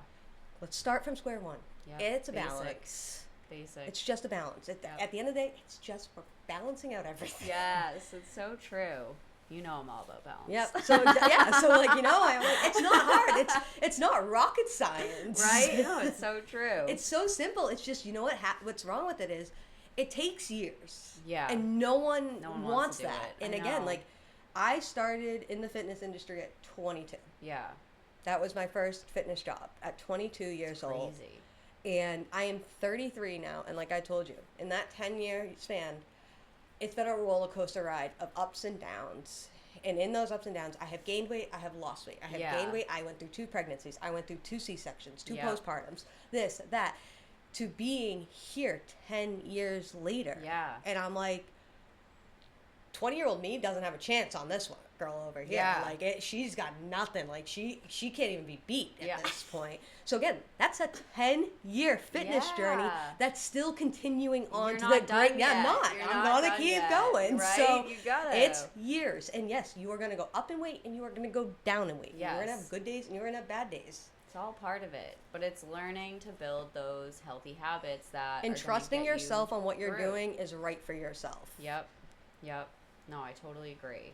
Let's start from square one. Yep. It's a Basics. balance. Basic. It's just a balance. Yep. At the end of the day, it's just for balancing out everything. Yes, it's so true. You know I'm all about balance. Yep. So yeah. So like I'm like, it's not hard. It's not rocket science. Right? No, it's so true. It's so simple. It's just what's wrong with it is, it takes years. Yeah. And no one wants to do that. it. And I again, know. like I started in the fitness industry at 22. Yeah. That was my first fitness job at 22 years old. Crazy. And I am 33 now. And like I told you, in that 10-year span, it's been a roller coaster ride of ups and downs. And in those ups and downs, I have gained weight, I have lost weight. I have gained weight, I went through 2 pregnancies, I went through 2 C-sections, 2 postpartums, this, that, to being here 10 years later. Yeah. And I'm like, 20-year-old me doesn't have a chance on this one girl over here. Yeah. Like she's got nothing. Like she can't even be beat at Yeah. this point. So again, that's a 10-year fitness journey Yeah. that's still continuing on You're to not the done great. yet. I'm not. You're I'm not gonna done keep yet, going. right? So You gotta. it's years. And yes, you are gonna go up in weight and you are gonna go down in weight. Yes. You're gonna have good days and you're gonna have bad days. It's all part of it, but it's learning to build those healthy habits that And are gonna trusting get you yourself on what you're through. doing is right for yourself. Yep. No, I totally agree.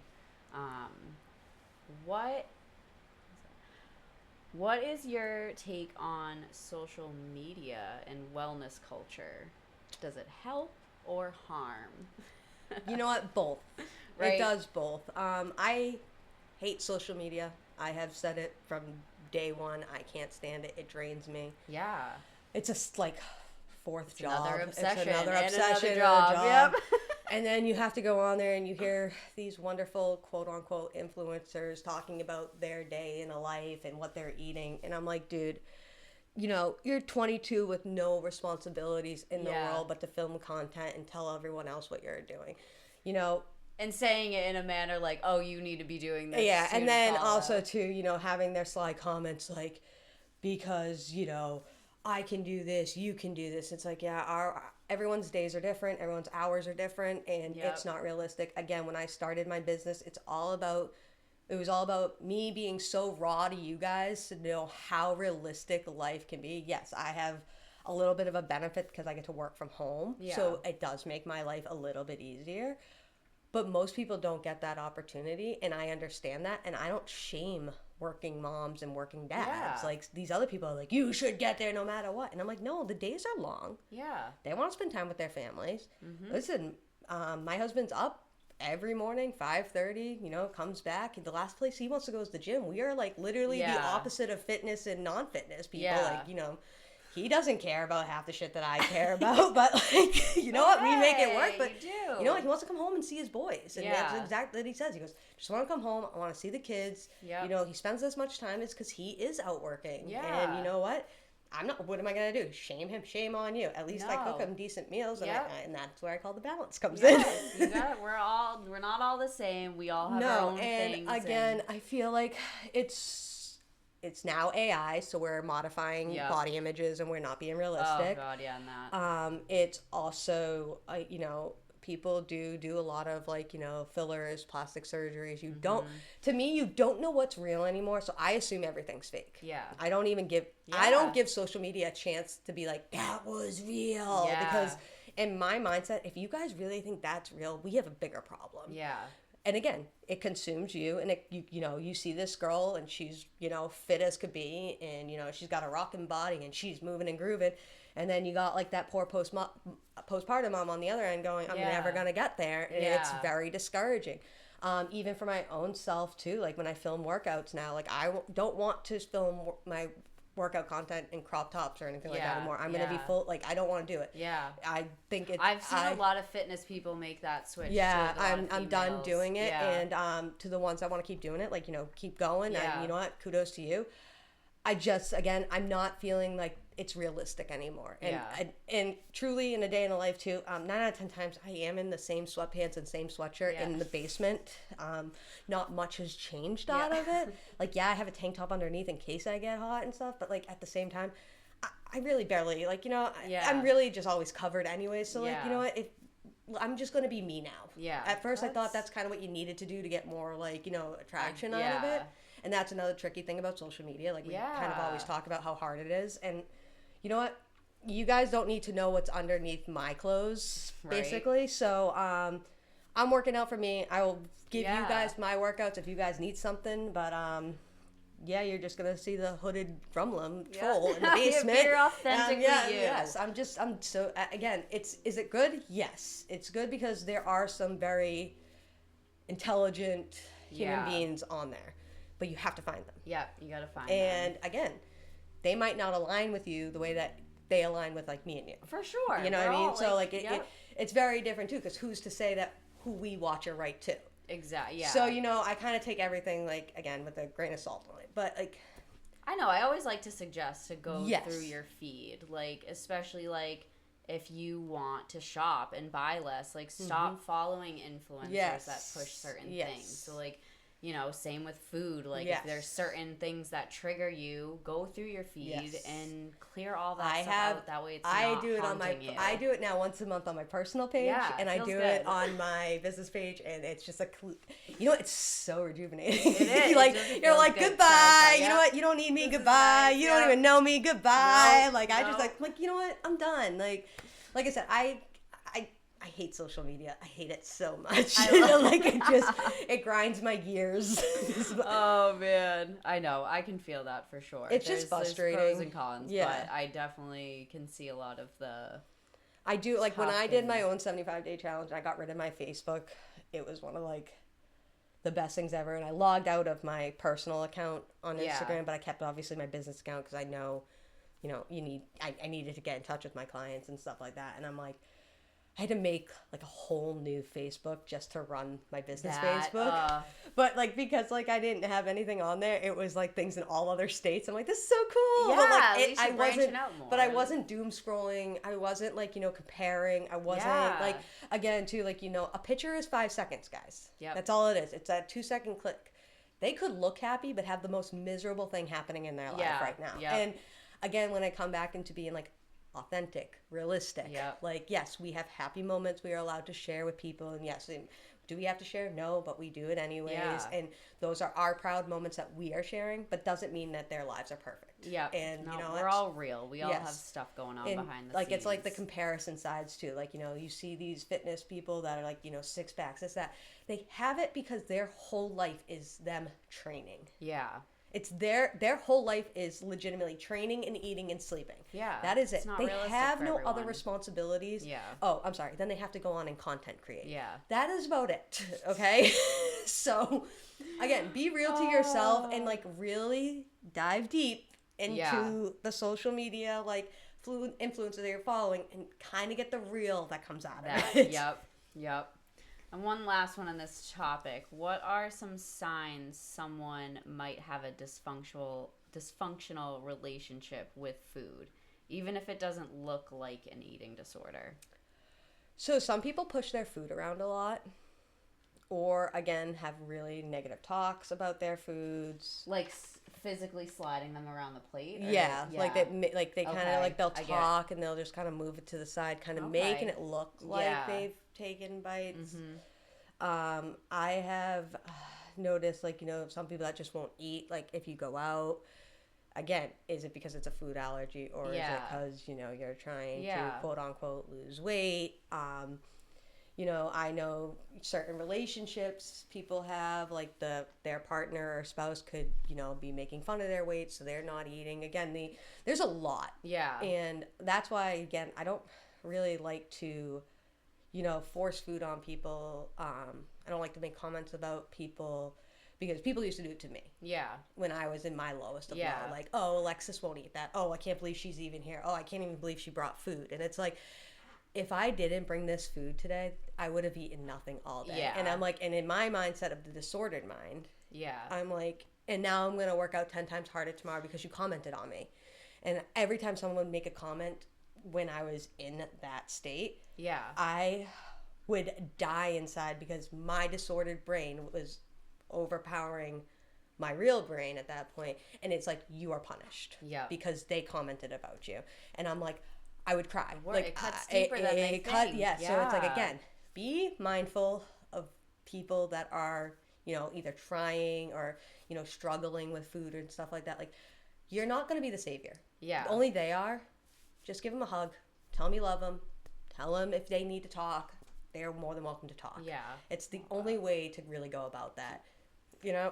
What is your take on social media and wellness culture? Does it help or harm? You know what? Both. Right. It does both. I hate social media. I have said it from day one. I can't stand it. It drains me. Yeah. It's a like fourth job. Another obsession. It's another and obsession. Another job. Job. Yep. And then you have to go on there and you hear these wonderful quote unquote influencers talking about their day in a life and what they're eating. And I'm like, dude, you're 22 with no responsibilities in the world but to film content and tell everyone else what you're doing. And saying it in a manner like, oh, you need to be doing this. Yeah, to and then follow. also too, having their sly comments like, because I can do this, you can do this. It's like, yeah, everyone's days are different, everyone's hours are different, and Yep. it's not realistic. Again, when I started my business, it was all about me being so raw to you guys to know how realistic life can be. Yes, I have a little bit of a benefit because I get to work from home, so it does make my life a little bit easier. But most people don't get that opportunity, and I understand that, and I don't shame working moms and working dads. Yeah. Like, these other people are like, you should get there no matter what. And I'm like, no, the days are long. Yeah. They want to spend time with their families. Mm-hmm. Listen, my husband's up every morning, 5:30, comes back. The last place he wants to go is the gym. We are, like, literally the opposite of fitness and non-fitness people. Yeah. Like, he doesn't care about half the shit that I care about, but like, you know what? We make it work. But you do. he wants to come home and see his boys, and that's exactly what he says. He goes, "Just want to come home. I want to see the kids." Yep. He spends as much time as because he is out working. Yeah. And you know what? I'm not. What am I gonna do? Shame him? Shame on you? At least I cook him decent meals, and, and that's where I call the balance comes in. You got it. We're not all the same. We all have our own things. And again, I feel like it's now AI, so we're modifying body images and we're not being realistic. Oh God, yeah, and that. It's also, people do a lot of fillers, plastic surgeries. You don't know what's real anymore. So I assume everything's fake. Yeah. I don't give social media a chance to be like, that was real. Yeah. Because in my mindset, if you guys really think that's real, we have a bigger problem. Yeah. And again, it consumes you, and you see this girl, and she's fit as could be, and she's got a rocking body, and she's moving and grooving, and then you got like that poor postpartum mom on the other end going, I'm never gonna get there, and it's very discouraging. Even for my own self too, like when I film workouts now, like don't want to film my workout content in crop tops or anything like that anymore. I'm gonna be full, like I don't want to do it. Yeah, I think I've seen a lot of fitness people make that switch. Yeah, too, I'm done doing it, and to the ones that want to keep doing it, like keep going. Yeah. You know what? Kudos to you. Again, I'm not feeling like it's realistic anymore. And and truly in a day in a life too, 9 out of 10 times I am in the same sweatpants and same sweatshirt in the basement. Not much has changed out of it. Like, I have a tank top underneath in case I get hot and stuff, but like at the same time, I really barely, like, I'm really just always covered anyways. So like, you know what, I'm just going to be me now. Yeah. At first I thought that's kind of what you needed to do to get more like, attraction out of it. And that's another tricky thing about social media. Like, we kind of always talk about how hard it is. And you know what? You guys don't need to know what's underneath my clothes, basically. So I'm working out for me. I will give you guys my workouts if you guys need something. But you're just going to see the hooded Drumlum troll in the basement. You're authentically you. Yes. I'm so, again, is it good? Yes. It's good because there are some very intelligent human beings on there. But you have to find them. Yeah, you got to find them. And again, they might not align with you the way that they align with like me and you. For sure. You know what I mean? So like it's very different too, because who's to say that who we watch are right too? Exactly. Yeah. So I kind of take everything like, again, with a grain of salt on it. But like, I know I always like to suggest to go through your feed, like especially like if you want to shop and buy less, like stop following influencers that push certain things. So like, same with food. Like if there's certain things that trigger you, go through your feed and clear all that stuff out. That way it's not haunting you. I do it now once a month on my personal page, and I do it on my business page, and it's just it's so rejuvenating. It is. Like, you're like, goodbye. You know what? You don't need me. Goodbye. You don't even know me. Goodbye. I just like, you know what? I'm done. Like I said, I hate social media. I hate it so much. It grinds my gears. Oh man, I know. I can feel that for sure. It's just frustrating. There's pros and cons, but I definitely can see a lot of the. I do like when I did my own 75-day challenge. I got rid of my Facebook. It was one of the best things ever. And I logged out of my personal account on Instagram, but I kept obviously my business account because I know, I needed to get in touch with my clients and stuff like that. And I'm like, I had to make a whole new Facebook just to run my business Facebook. But because I didn't have anything on there, it was things in all other states. I'm like, this is so cool. Yeah, but I wasn't out more. But I wasn't doom scrolling. I wasn't comparing. I wasn't again too, a picture is 5 seconds, guys. Yeah. That's all it is. It's that 2-second click. They could look happy but have the most miserable thing happening in their life right now. Yep. And again, when I come back into being authentic, realistic. Yep. Yes, we have happy moments we are allowed to share with people. And yes, do we have to share? No, but we do it anyways. Yeah. And those are our proud moments that we are sharing, but doesn't mean that their lives are perfect. Yeah. And we're all real. We all have stuff going on behind the scenes. It's the comparison sides too. You see these fitness people that are 6 packs, this, that. They have it because their whole life is them training. Yeah. It's their whole life is legitimately training and eating and sleeping. Yeah. That is it. They have no other responsibilities. Yeah. Oh, I'm sorry. Then they have to go on and content create. Yeah. That is about it. Okay? So, again, be real to yourself and really dive deep into the social media influencers that you're following and kind of get the real that comes out of it. Yep. And one last one on this topic. What are some signs someone might have a dysfunctional relationship with food, even if it doesn't look like an eating disorder? So some people push their food around a lot, or again have really negative talks about their foods, physically sliding them around the plate. They kind of they'll talk and they'll just kind of move it to the side, kind of making it look like they've taken bites. Mm-hmm. I have noticed some people that just won't eat if you go out. Again, is it because it's a food allergy, or is it because you're trying to quote unquote lose weight? I know certain relationships people have, their partner or spouse could, be making fun of their weight, so they're not eating. Again, there's a lot. Yeah. And that's why, again, I don't really like to, force food on people. I don't like to make comments about people because people used to do it to me. Yeah. When I was in my lowest of low. Yeah. Like, oh, Alexis won't eat that. Oh, I can't believe she's even here. Oh, I can't even believe she brought food. And it's like, if I didn't bring this food today, I would have eaten nothing all day. Yeah. And I'm like, and in my mindset of the disordered mind, yeah, I'm like, and now I'm going to work out 10 times harder tomorrow because you commented on me. And every time someone would make a comment when I was in that state, yeah, I would die inside because my disordered brain was overpowering my real brain at that point. And it's like, you are punished. Yeah. Because they commented about you. And I'm like, I would cry. Like, it cuts deeper than they think. Yeah, so it's like, again, be mindful of people that are, either trying or, struggling with food and stuff like that. Like, you're not going to be the savior. Yeah. Only they are. Just give them a hug. Tell them you love them. Tell them if they need to talk, they're more than welcome to talk. Yeah. It's the only way to really go about that, Yeah,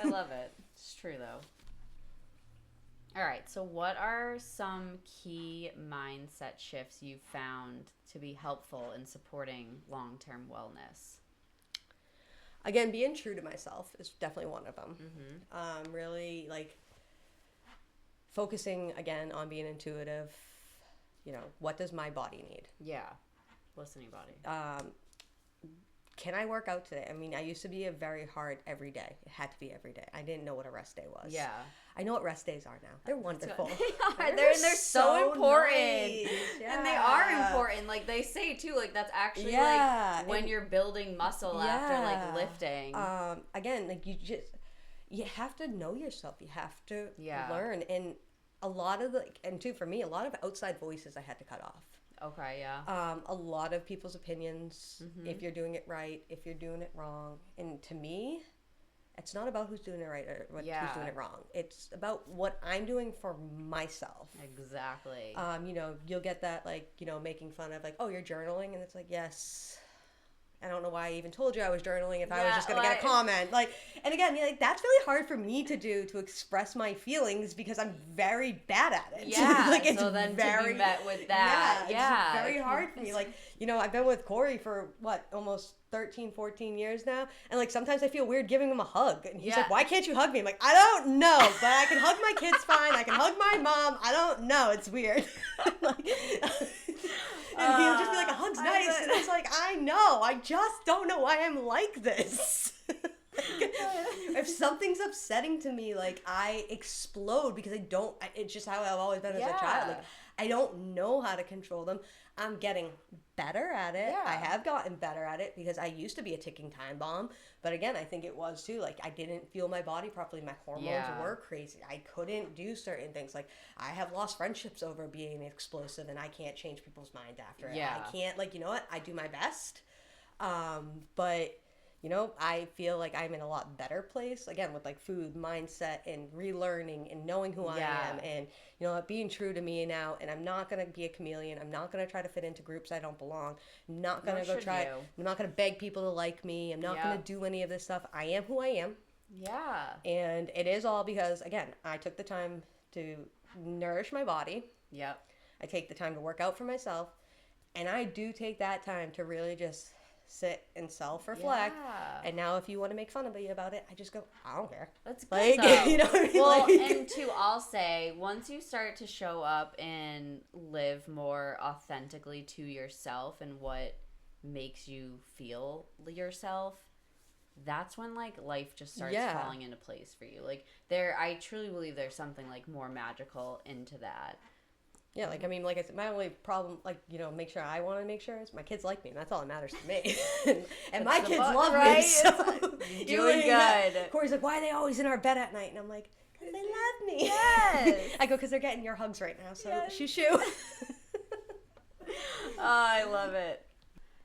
I love it. It's true, though. All right, so what are some key mindset shifts you've found to be helpful in supporting long-term wellness? Again, being true to myself is definitely one of them. Mm-hmm. Really, like, focusing, again, on being intuitive. What does my body need? Yeah, listening body. Can I work out today? I mean, I used to be a very hard every day. It had to be every day. I didn't know what a rest day was. Yeah. I know what rest days are now. They're wonderful. They're so important. Nice. Yeah. And they are important. Like, they say, too, like, that's actually, like, when you're building muscle after, like, lifting. Again, like, you have to know yourself. You have to learn. And a lot of for me, a lot of outside voices I had to cut off. Okay, yeah. A lot of people's opinions, Mm-hmm. if you're doing it right, if you're doing it wrong. And to me, it's not about who's doing it right or who's doing it wrong. It's about what I'm doing for myself. Exactly. You'll get that, like, making fun of, like, oh, you're journaling? And it's like, yes. I don't know why I even told you I was journaling if I was just going to get a comment. Like, and again, that's really hard for me to do, to express my feelings because I'm very bad at it. Yeah. Like, it's so then to be met with that. Yeah. It's very hard for me. Like, I've been with Corey for almost 13, 14 years now. And like, sometimes I feel weird giving him a hug. And he's like, why can't you hug me? I'm like, I don't know, but I can hug my kids fine. I can hug my mom. I don't know. It's weird. And he'll just be like, a hug's nice. And it's like, I know. I just don't know why I'm like this. If something's upsetting to me, like, I explode because it's just how I've always been as a child. Like, I don't know how to control them. I'm getting better at it. Yeah. I have gotten better at it because I used to be a ticking time bomb. But again, I think it was too. Like, I didn't feel my body properly. My hormones were crazy. I couldn't do certain things. Like, I have lost friendships over being explosive, and I can't change people's minds after it. Yeah. I can't, like, you know what? I do my best. But I feel like I'm in a lot better place, again, with like food, mindset, and relearning and knowing who I am, and being true to me now. And I'm not going to be a chameleon. I'm not going to try to fit into groups I don't belong. I'm not going to I'm not going to beg people to like me. I'm not going to do any of this stuff. I am who I am. Yeah. And it is all because, again, I took the time to nourish my body. Yep. I take the time to work out for myself. And I do take that time to really just sit and self-reflect. Yeah. And now if you want to make fun of me about it, I just go, I don't care. That's good, like, though. You know what I mean? Well, like, and I'll say, once you start to show up and live more authentically to yourself and what makes you feel yourself, that's when, like, life just starts falling into place for you. Like, I truly believe there's something, like, more magical into that. Yeah, like, I mean, like I said, my only problem, like, make sure I want to make sure is my kids like me. And that's all that matters to me. and my kids love me. So doing good. Corey's like, why are they always in our bed at night? And I'm like, because they love me. Yes. I go, because they're getting your hugs right now. So shoo shoo. Oh, I love it.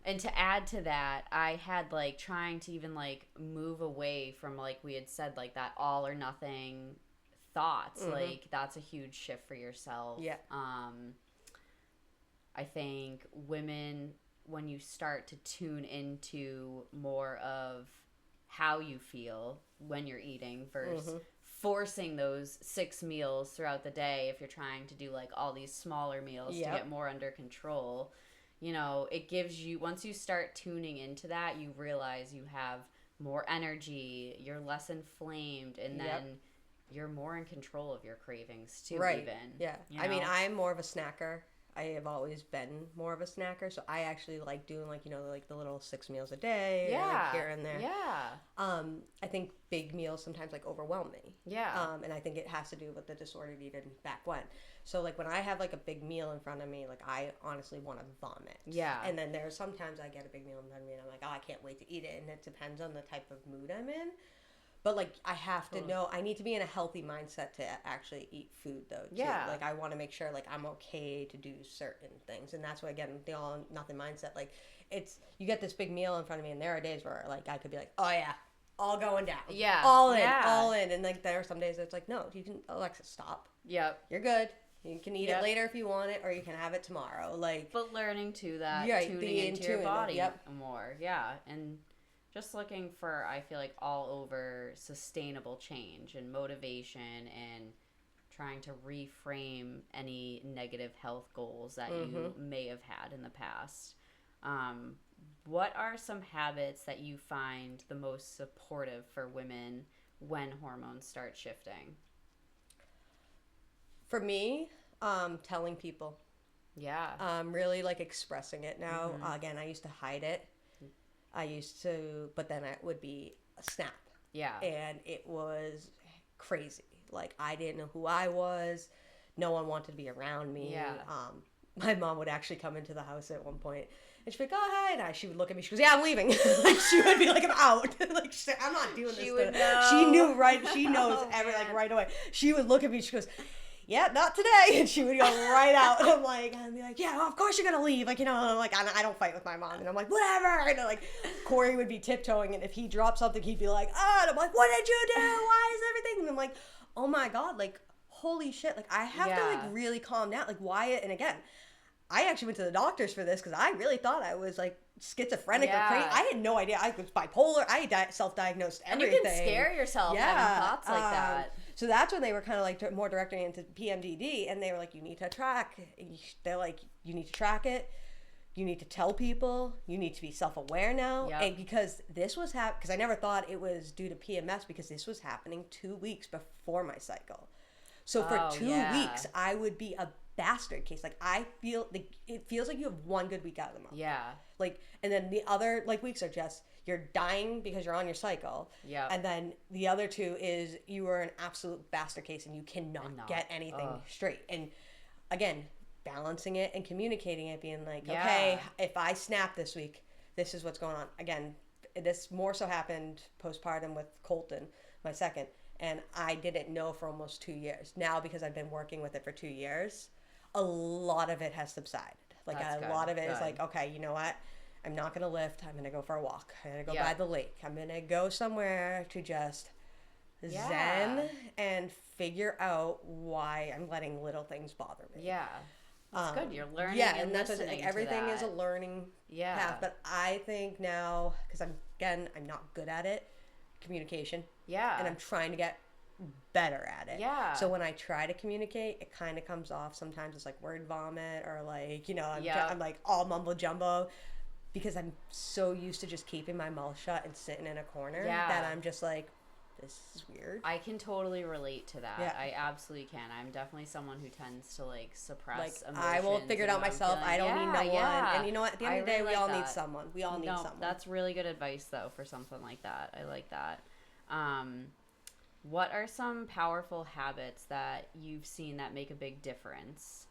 And to add to that, I had, like, trying to even, like, move away from, like we had said, like, that all or nothing thoughts. Mm-hmm. Like, that's a huge shift for yourself. Yeah. I think women, when you start to tune into more of how you feel when you're eating versus forcing those 6 meals throughout the day, if you're trying to do, like, all these smaller meals to get more under control, it gives you, once you start tuning into that, you realize you have more energy, you're less inflamed, and then you're more in control of your cravings too, even. Yeah. I mean, I'm more of a snacker. I have always been more of a snacker, so I actually like doing like the little 6 meals a day, or like here and there. Yeah. I think big meals sometimes like overwhelm me. Yeah. And I think it has to do with the disordered eating back when. So like when I have like a big meal in front of me, like I honestly want to vomit. Yeah. And then there's sometimes I get a big meal in front of me and I'm like, oh, I can't wait to eat it, and it depends on the type of mood I'm in. But, like, I have to know, I need to be in a healthy mindset to actually eat food, though, too. Yeah. Like, I want to make sure, like, I'm okay to do certain things. And that's why, again, the all-nothing mindset. Like, you get this big meal in front of me, and there are days where, like, I could be like, oh, yeah, all going down. Yeah. All in. And, like, there are some days it's like, no, you can, Alexis, stop. Yep. You're good. You can eat it later if you want it, or you can have it tomorrow. Like, but learning to that, tuning into your body more. Yeah. And just looking for, I feel like, all over sustainable change and motivation and trying to reframe any negative health goals that you may have had in the past. What are some habits that you find the most supportive for women when hormones start shifting? For me, telling people. Yeah. Really, like, expressing it now. Again, I used to hide it. But then it would be a snap. Yeah. And it was crazy. Like, I didn't know who I was. No one wanted to be around me. Yeah. My mom would actually come into the house at one point, and she'd be like, oh, hi. And she would look at me. She goes, yeah, I'm leaving. Like, she would be like, I'm out. Like, I'm not doing this. She would know. She knew, right? She knows right away. She would look at me. She goes, yeah, not today. And she would go right out. And I'd be like, yeah, well, of course you're going to leave. Like, like, I don't fight with my mom. And I'm like, whatever. And like, Corey would be tiptoeing. And if he dropped something, he'd be like, oh, and I'm like, what did you do? Why is everything? And I'm like, oh my God, like, holy shit. Like, I have to, like, really calm down. Like, why? And again, I actually went to the doctors for this because I really thought I was, like, schizophrenic or crazy. I had no idea. I was bipolar. I self-diagnosed everything. And you can scare yourself having thoughts like that. So that's when they were kind of like more directing me into PMDD, and they were like, you need to track. They're like, you need to track it. You need to tell people. You need to be self-aware now. Yep. And because this was because I never thought it was due to PMS, because this was happening 2 weeks before my cycle. So for 2 weeks, I would be a bastard case. Like, I feel like it feels like you have one good week out of the month. Yeah. Like, and then the other like weeks are just you're dying because you're on your cycle. Yeah. And then the other two is you are an absolute bastard case and you cannot get anything straight. And again, balancing it and communicating it, being like, okay, if I snap this week, this is what's going on. Again, this more so happened postpartum with Colton, my second, and I didn't know for almost 2 years. Now, because I've been working with it for 2 years, a lot of it has subsided. Like, lot of it is like, okay, you know what? I'm not going to lift. I'm going to go for a walk. I'm going to go by the lake. I'm going to go somewhere to just zen and figure out why I'm letting little things bother me. Yeah. That's good. You're learning and that's listening like, everything to that. is a learning path. But I think now, because I'm not good at it, communication. Yeah. And I'm trying to get better at it. Yeah. So when I try to communicate, it kind of comes off sometimes it's like word vomit, or like, I'm like all mumbo jumbo, because I'm so used to just keeping my mouth shut and sitting in a corner that I'm just like, this is weird. I can totally relate to that. Yeah. I absolutely can. I'm definitely someone who tends to like suppress emotions. I will figure it out myself. I don't need no one. And you know what? At the end of the day, we all need someone. We all need someone. That's really good advice though for something like that. I like that. What are some powerful habits that you've seen that make a big difference?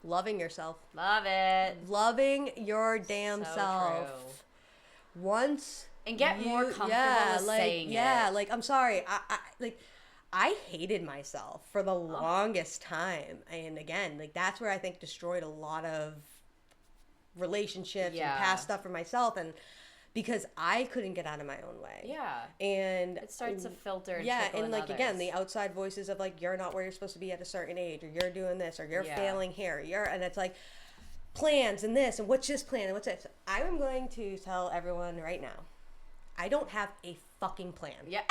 Loving yourself. Love it. Loving your damn self. True. Once and get more comfortable with saying it. Yeah, like, I'm sorry. I hated myself for the longest time. And again, like, that's where I think destroyed a lot of relationships and past stuff for myself. And because I couldn't get out of my own way. Yeah. And it starts to filter and and like, again, the outside voices of like, you're not where you're supposed to be at a certain age, or you're doing this, or you're failing here, and it's like plans and this, and what's this plan, and what's this. I'm going to tell everyone right now, I don't have a fucking plan. Yeah.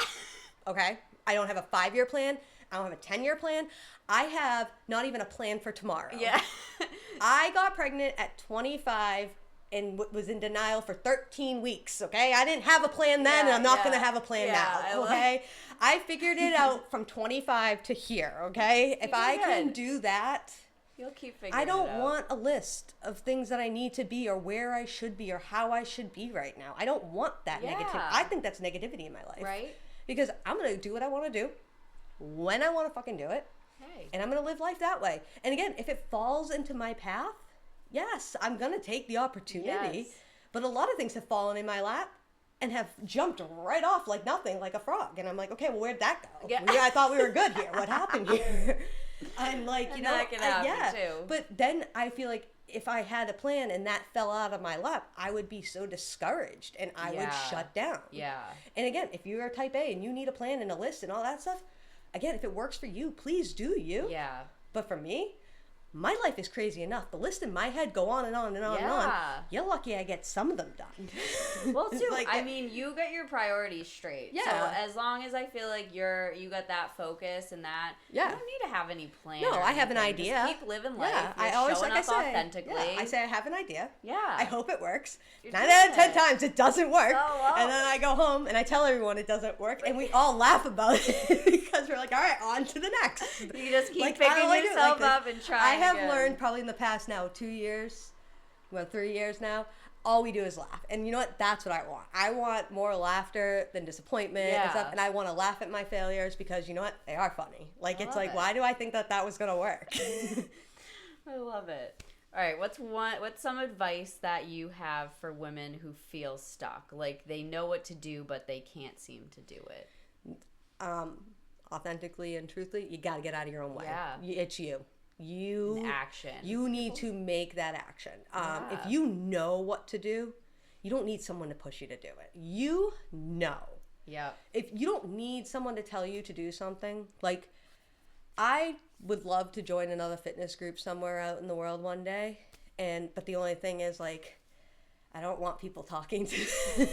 Okay? I don't have a 5-year plan. I don't have a 10-year plan. I have not even a plan for tomorrow. Yeah. I got pregnant at 25 and was in denial for 13 weeks, okay? I didn't have a plan then, and I'm not going to have a plan now, okay? I figured it out from 25 to here, okay? If I can do that, you'll keep figuring it out. I don't want a list of things that I need to be or where I should be or how I should be right now. I don't want that negativity. I think that's negativity in my life. Right. Because I'm going to do what I want to do when I want to fucking do it. Hey. And I'm going to live life that way. And again, if it falls into my path, yes, I'm going to take the opportunity. Yes. But a lot of things have fallen in my lap and have jumped right off like nothing, like a frog. And I'm like, okay, well, where'd that go? Yeah. I thought we were good here. What happened here? I'm like, and that can happen too. But then I feel like if I had a plan and that fell out of my lap, I would be so discouraged and I would shut down. Yeah. And again, if you are type A and you need a plan and a list and all that stuff, again, if it works for you, please do you. Yeah. But for me, my life is crazy enough. The list in my head go on and on and on and on. You're lucky I get some of them done. Well, too, I mean, you get your priorities straight. Yeah. So as long as I feel like you got that focus and that, you don't need to have any plan. No, I have an idea. Just keep living life. Yeah, You're I always showing up authentically. Yeah, I say I have an idea. Yeah. I hope it works. 9 doing out of 10 it. times it doesn't work. Oh, well. And then I go home and I tell everyone it doesn't work and we all laugh about it because we're like, all right, on to the next. You just keep Like, picking yourself up and trying I have again. learned probably in the past now 2 years, 3 years now, all we do is laugh. And you know what? That's what I want. I want more laughter than disappointment and stuff. And I want to laugh at my failures because you know what? They are funny. Like, it's like, why do I think that was going to work? I love it. All right, what's some advice that you have for women who feel stuck? Like they know what to do, but they can't seem to do it. Authentically and truthfully, you got to get out of your own way. Yeah. It's you. Action. You need to make that action. If you know what to do, you don't need someone to push you to do it. You know. Yeah. If you don't need someone to tell you to do something, like I would love to join another fitness group somewhere out in the world one day, but the only thing is like I don't want people talking to me.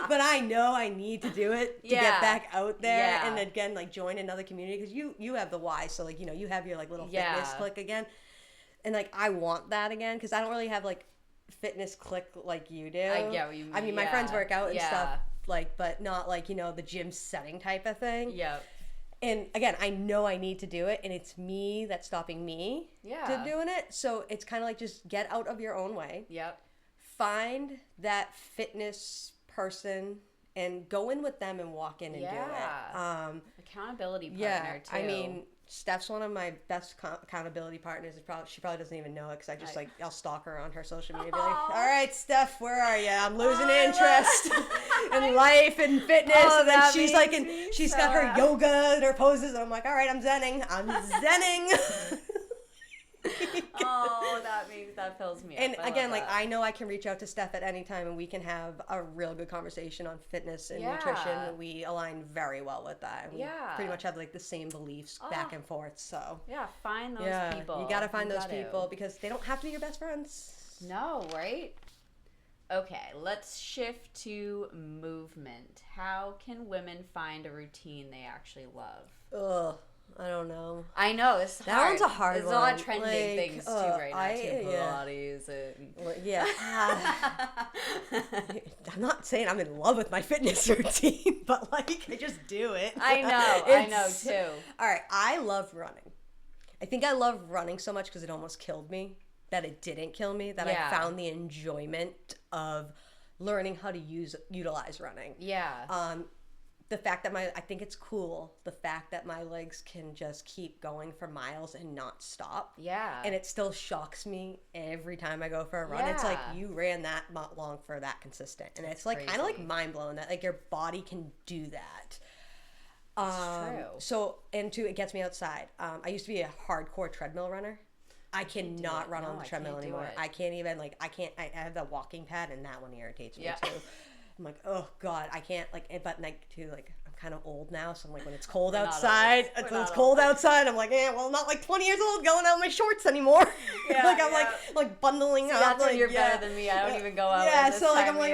But I know I need to do it to get back out there and again like join another community because you have the why, so like you have your like little fitness clique again, and like I want that again because I don't really have like fitness clique like you do. I get what you mean. I mean my friends work out and stuff like, but not like the gym setting type of thing. Yeah. And again, I know I need to do it, and it's me that's stopping me to doing it. So it's kind of like just get out of your own way. Yep. Find that fitness person and go in with them and walk in and do it. Accountability partner too. I mean, Steph's one of my best accountability partners. She probably doesn't even know it because I just I'll stalk her on her social media. Be like, all right, Steph, where are you? I'm losing interest in life and fitness. And then she's like, she's got her yoga and her poses, and I'm like, all right, I'm zenning. Oh, that fills me up. And again, like I know I can reach out to Steph at any time and we can have a real good conversation on fitness and nutrition. We align very well with that. And we pretty much have like the same beliefs back and forth. So find those people. You gotta find those people because they don't have to be your best friends. No, right? Okay, let's shift to movement. How can women find a routine they actually love? Ugh. I don't know. I know, it's hard. That one's a hard one. There's a lot of trending things too right now. Pilates and... Yeah. I'm not saying I'm in love with my fitness routine, but like I just do it. I know too. All right, I love running. I think I love running so much because it almost killed me that it didn't kill me, that I found the enjoyment of learning how to utilize running. Yeah. The fact that I think it's cool, the fact that my legs can just keep going for miles and not stop. Yeah. And it still shocks me every time I go for a run. It's like, you ran that long for that consistent. And it's like kind of like mind blowing that like your body can do that. It's true. So, it gets me outside. I used to be a hardcore treadmill runner. I cannot run on the treadmill anymore. I can't even I have the walking pad and that one irritates me too. I'm like, oh God, I can't but I'm kind of old now, so I'm like, when it's cold outside, I'm like, well, I'm not like 20 years old going out in my shorts anymore. Like bundling up. That's like, when you're better than me. I don't even go out. So like I'm like,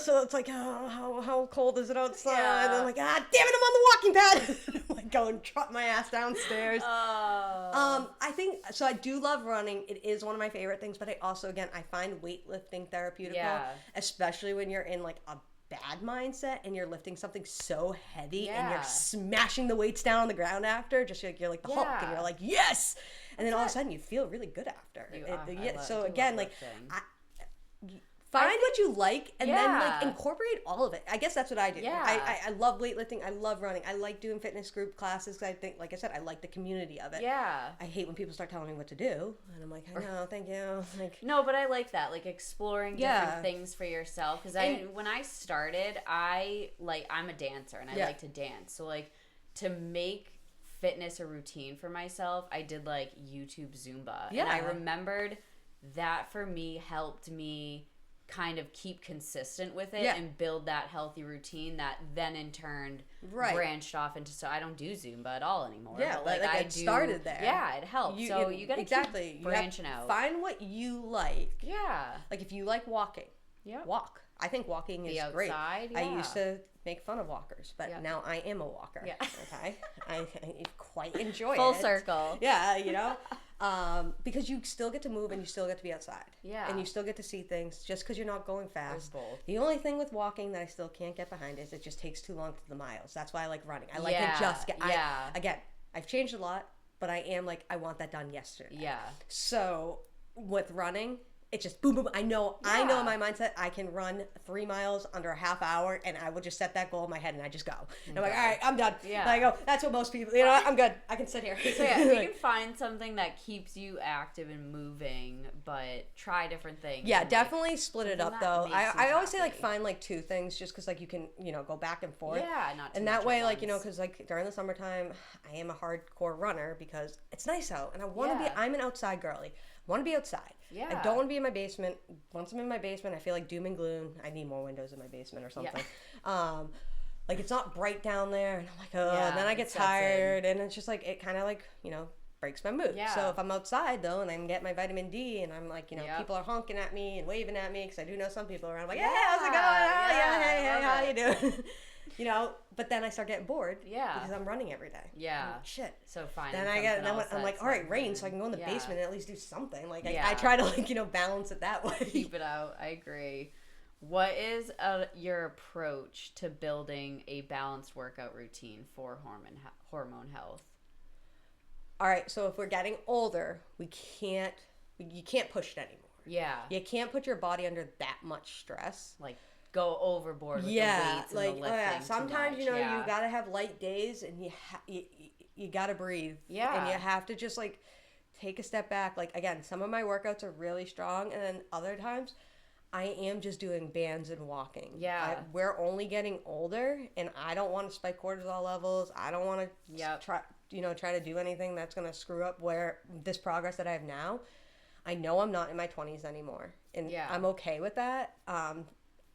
so it's like, how cold is it outside? And I'm like, damn it, I'm on the walking pad. I'm like go and trot my ass downstairs. I think, so I do love running. It is one of my favorite things, but I also, again, I find weightlifting therapeutical, especially when you're in like a bad mindset and you're lifting something so heavy and you're smashing the weights down on the ground after, just like you're like the Hulk and you're like, yes! And then all of a sudden you feel really good after. So again, like, find what you like and then like incorporate all of it. I guess that's what I do. I love weightlifting. I love running. I like doing fitness group classes because I think, like I said, I like the community of it. I hate when people start telling me what to do and I'm like, I know, thank you. Like, no, but I like that, like exploring different things for yourself. Because when I started, I'm a dancer and I like to dance. So like to make fitness a routine for myself, I did like YouTube Zumba. And I remembered that for me helped me kind of keep consistent with it and build that healthy routine that then in turn branched off into, so I don't do Zumba at all anymore. But like I do, started there. Yeah, it helped. So you gotta keep branching out. Find what you like. Like if you like walking, walk. I think walking is great. I used to make fun of walkers, but now I am a walker. Okay, I quite enjoy it. Full circle. Yeah, you know. Because you still get to move and you still get to be outside. And you still get to see things just because you're not going fast. The only thing with walking that I still can't get behind is it just takes too long to the miles. That's why I like running. I like to just get... Again, I've changed a lot, but I am like, I want that done yesterday. So with running... It's just boom, boom. I know in my mindset, I can run 3 miles under a half hour, and I will just set that goal in my head, and I just go. And I'm like, all right, I'm done. And I go, that's what most people, you know what? I'm good. I can sit here. So if you can find something that keeps you active and moving, but try different things. Definitely split it up, though. I always say, like, find, like, 2 things, just because, like, you can, you know, go back and forth. Not too and that way, like, you know, because, like, during the summertime, I am a hardcore runner because it's nice out, and I want to be, I'm an outside girly. I want to be outside. I don't want to be in my basement. Once I'm in my basement, I feel like doom and gloom. I need more windows in my basement or something. Like, it's not bright down there. And I'm like, oh, and then I get tired. And it's just like, it kind of like, you know, breaks my mood. So if I'm outside, though, and I can get my vitamin D, and I'm like, you know, people are honking at me and waving at me, because I do know some people around. I'm like, hey, how's it going? Hey, how you doing? You know, but then I start getting bored because I'm running every day. Like, shit. So fine. Then I'm like, all right, rain, so I can go in the basement and at least do something. Like I try to, like, you know, balance it that way. Keep it out. I agree. What is your approach to building a balanced workout routine for hormone health? All right, so if we're getting older, you can't push it anymore. You can't put your body under that much stress. Like, go overboard with the weights and the lifting. Sometimes, you know, you gotta have light days, and you gotta breathe. And you have to just, like, take a step back. Like, again, some of my workouts are really strong, and then other times I am just doing bands and walking. We're only getting older, and I don't want to spike cortisol levels. I don't want to try to do anything that's gonna screw up where this progress that I have now. I know I'm not in my 20s anymore, and I'm okay with that.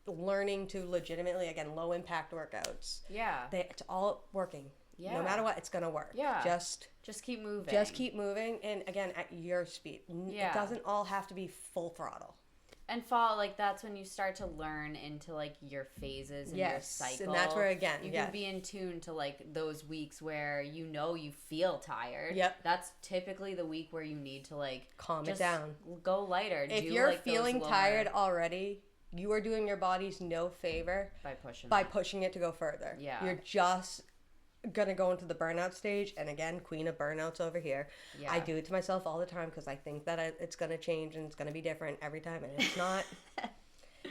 Learning to legitimately, again, low impact workouts. It's all working. No matter what, it's gonna work. Just keep moving. Just keep moving, and again, at your speed. It doesn't all have to be full throttle. And fall, like, that's when you start to learn into, like, your phases and your cycle. And that's where, again, you can be in tune to, like, those weeks where you know you feel tired. That's typically the week where you need to, like, calm it down. Go lighter. If you're feeling tired already, you are doing your body's no favor by pushing it to go further. You're just gonna go into the burnout stage, and again, queen of burnouts over here. I do it to myself all the time because I think that it's gonna change and it's gonna be different every time, and it's not.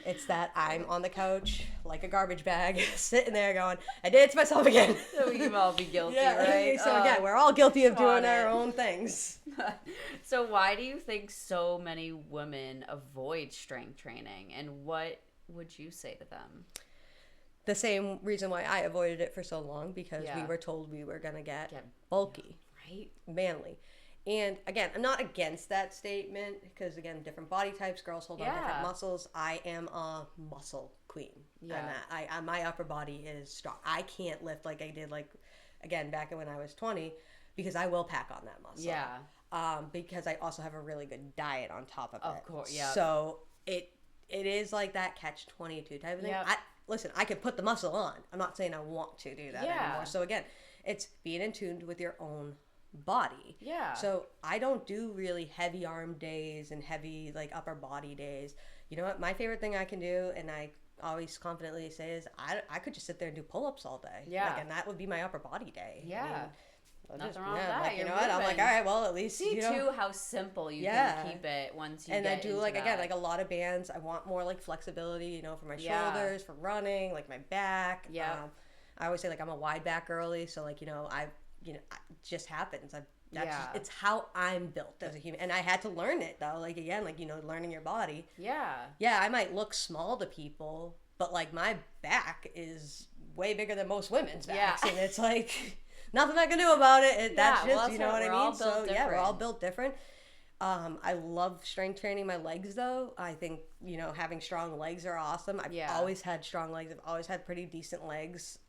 It's that I'm on the couch like a garbage bag, sitting there going, I did it to myself again. So we can all be guilty, right? So again, we're all guilty of doing our own things. So why do you think so many women avoid strength training, and what would you say to them? The same reason why I avoided it for so long, because we were told we were going to get bulky, manly. And again, I'm not against that statement, because again, different body types, girls hold on different muscles. I am a muscle queen. My upper body is strong. I can't lift like I did, like, again, back when I was 20, because I will pack on that muscle. Because I also have a really good diet on top of it. Of course, So it is like that catch-22 type of thing. Listen, I could put the muscle on. I'm not saying I want to do that anymore. So again, It's being in tune with your own body. Yeah. So I don't do really heavy arm days and heavy like upper body days. You know what? My favorite thing I can do, and I always confidently say, is I could just sit there and do pull-ups all day. Yeah. Like, and that would be my upper body day. Yeah. I mean, Nothing wrong with that. Like, you You're know what? I'm like, all right, well, at least see you know, too how simple you can keep it once you and get I do into like that. again like a lot of bands. I want more like flexibility, you know, for my shoulders, for running, like my back. Yeah. I always say like I'm a wide back girly, so like, you know, it just happens. It's how I'm built as a human, and I had to learn it though. Like again, like, you know, learning your body. Yeah, I might look small to people, but like my back is way bigger than most women's backs, and it's like nothing I can do about it. That's just, you know what I mean? So yeah, we're all built different. I love strength training my legs though. I think, you know, having strong legs are awesome. I've always had strong legs. I've always had pretty decent legs.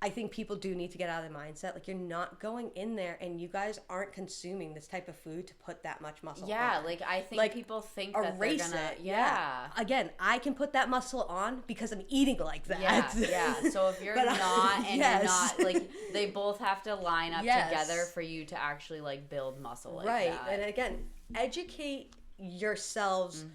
I think people do need to get out of the mindset. Like, you're not going in there and you guys aren't consuming this type of food to put that much muscle on. Yeah, like, I think like, people think that they're gonna... Yeah. Again, I can put that muscle on because I'm eating like that. Yeah. So if you're not, and you're not, like, they both have to line up together for you to actually, like, build muscle like that. Right. And again, educate yourselves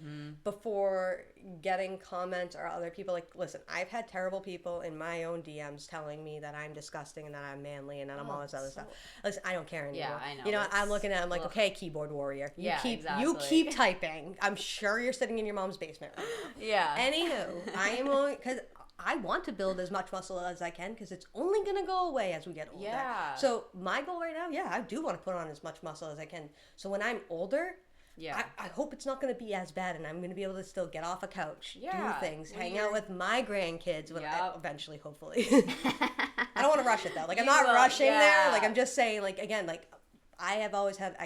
before getting comments or other people. Like, listen, I've had terrible people in my own DMs telling me that I'm disgusting and that I'm manly and that I'm all this other stuff. Listen, I don't care anymore. Yeah, I know. You know, I'm looking at, I'm like, okay, keyboard warrior, you keep typing. I'm sure you're sitting in your mom's basement right now. Yeah. Anywho, I am only, because I want to build as much muscle as I can, because it's only going to go away as we get older. Yeah. So my goal right now, I do want to put on as much muscle as I can. So when I'm older, I hope it's not going to be as bad, and I'm going to be able to still get off a couch, do things, hang out with my grandkids when eventually, hopefully. I don't want to rush it though. Like, I'm not rushing there. Like, I'm just saying, like, again, like, I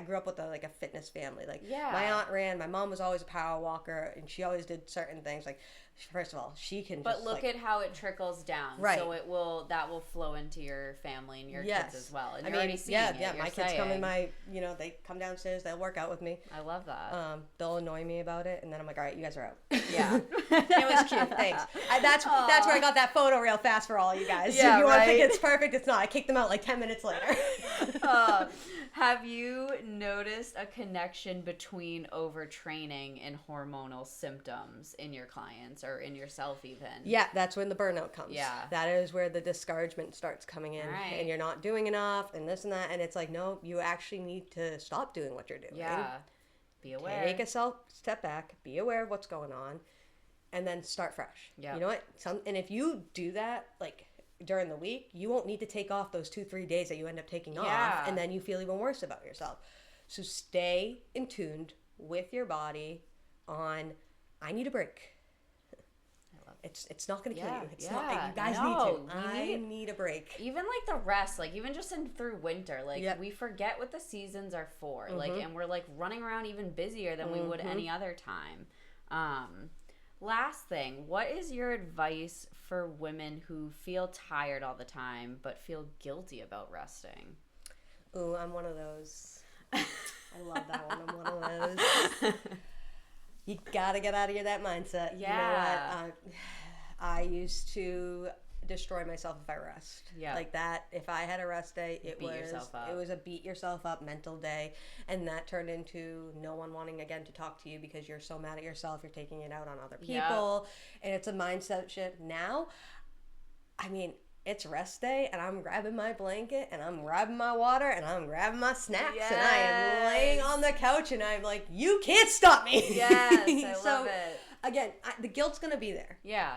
grew up with a fitness family. Like, my aunt ran, my mom was always a power walker, and she always did certain things. Like, first of all, she can But look at how it trickles down. Right. So that will flow into your family and your kids as well. And you're already seeing it. Yeah, my kids come in they come downstairs, they'll work out with me. I love that. They'll annoy me about it, and then I'm like, all right, you guys are out. Yeah. It was cute, thanks. That's where I got that photo real fast for all you guys. Yeah, if you want to think it's perfect, it's not. I kicked them out like 10 minutes later. Have you noticed a connection between overtraining and hormonal symptoms in your clients or in yourself even? Yeah, that's when the burnout comes. Yeah. That is where the discouragement starts coming in. Right. And you're not doing enough and this and that. And it's like, no, you actually need to stop doing what you're doing. Yeah. Be aware. Take a step back. Be aware of what's going on. And then start fresh. Yeah. You know what? And if you do that, like, during the week, you won't need to take off those 2-3 days that you end up taking off, and then you feel even worse about yourself. So stay in tuned with your body on, I need a break. It's not going to kill you. It's not. You guys need to. I need a break. Even like the rest, like even just through winter, like we forget what the seasons are for. Like, and we're like running around even busier than we would any other time. Last thing, what is your advice for women who feel tired all the time but feel guilty about resting? Ooh, I'm one of those. I love that one. I'm one of those. You gotta get out of that mindset. Yeah. You know what? I used to destroy myself if I rest. Yeah. Like that, if I had a rest day, it was a beat yourself up mental day, and that turned into no one wanting again to talk to you because you're so mad at yourself, you're taking it out on other people, and it's a mindset shift. Now, I mean, it's rest day, and I'm grabbing my blanket, and I'm grabbing my water, and I'm grabbing my snacks, and I am laying on the couch, and I'm like, you can't stop me. Yes, I love it. Again, the guilt's gonna be there. Yeah.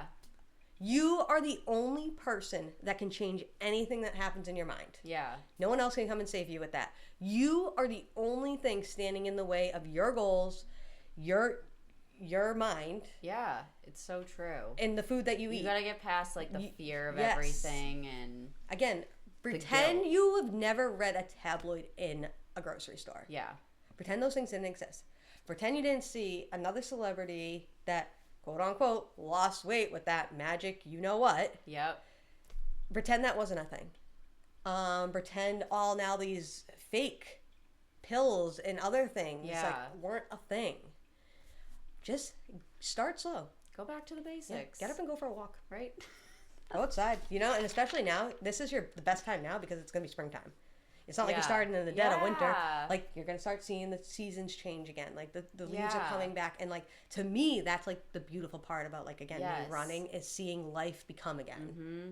You are the only person that can change anything that happens in your mind. Yeah. No one else can come and save you with that. You are the only thing standing in the way of your goals, your mind. Yeah, it's so true. And the food that you eat. You gotta get past like the fear of everything and again, pretend you have never read a tabloid in a grocery store. Yeah. Pretend those things didn't exist. Pretend you didn't see another celebrity that quote unquote lost weight with that magic you know what. Yep. Pretend that wasn't a thing. Pretend all now these fake pills and other things weren't a thing. Just start slow. Go back to the basics. Get up and go for a walk. Right? Go outside, you know, and especially now, this is the best time now because it's going to be springtime. It's not like you're starting in the dead of winter. Like, you're going to start seeing the seasons change again. Like, the leaves are coming back. And, like, to me, that's, like, the beautiful part about, like, again, me running is seeing life become again. Mm-hmm.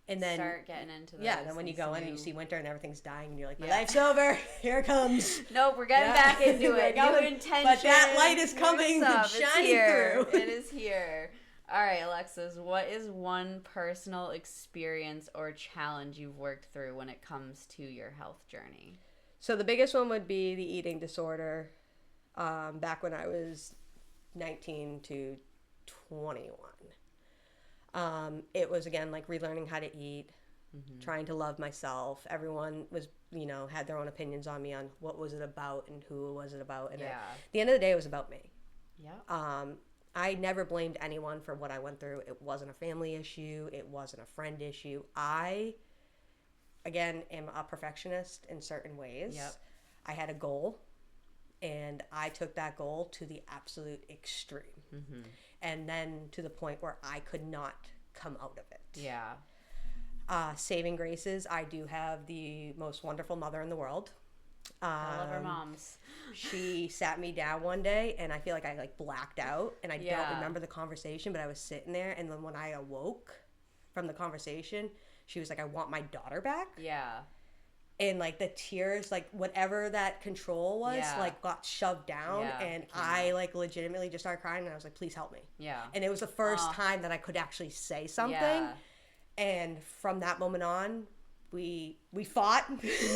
And then start getting into this. Yeah, and then when you go in and you see winter and everything's dying and you're like, my life's over. Here it comes. Nope, we're getting back into it. New intention. But that light is coming and shining through. It is here. All right, Alexis, what is one personal experience or challenge you've worked through when it comes to your health journey? So the biggest one would be the eating disorder back when I was 19 to 21. It was, again, like relearning how to eat, trying to love myself. Everyone was, you know, had their own opinions on me on what was it about and who was it about. And at the end of the day, it was about me. Yeah. I never blamed anyone for what I went through. It wasn't a family issue. It wasn't a friend issue. I, again, am a perfectionist in certain ways. Yep. I had a goal, and I took that goal to the absolute extreme. Mm-hmm. And then to the point where I could not come out of it. Yeah. Saving graces, I do have the most wonderful mother in the world. I love our moms. She sat me down one day, and I feel like I like blacked out, and I don't remember the conversation, but I was sitting there, and then when I awoke from the conversation, she was like, I want my daughter back. Yeah. And like the tears, like whatever that control was, like got shoved down, and I like legitimately just started crying, and I was like, please help me. Yeah. And it was the first time that I could actually say something. Yeah. And from that moment on, we fought.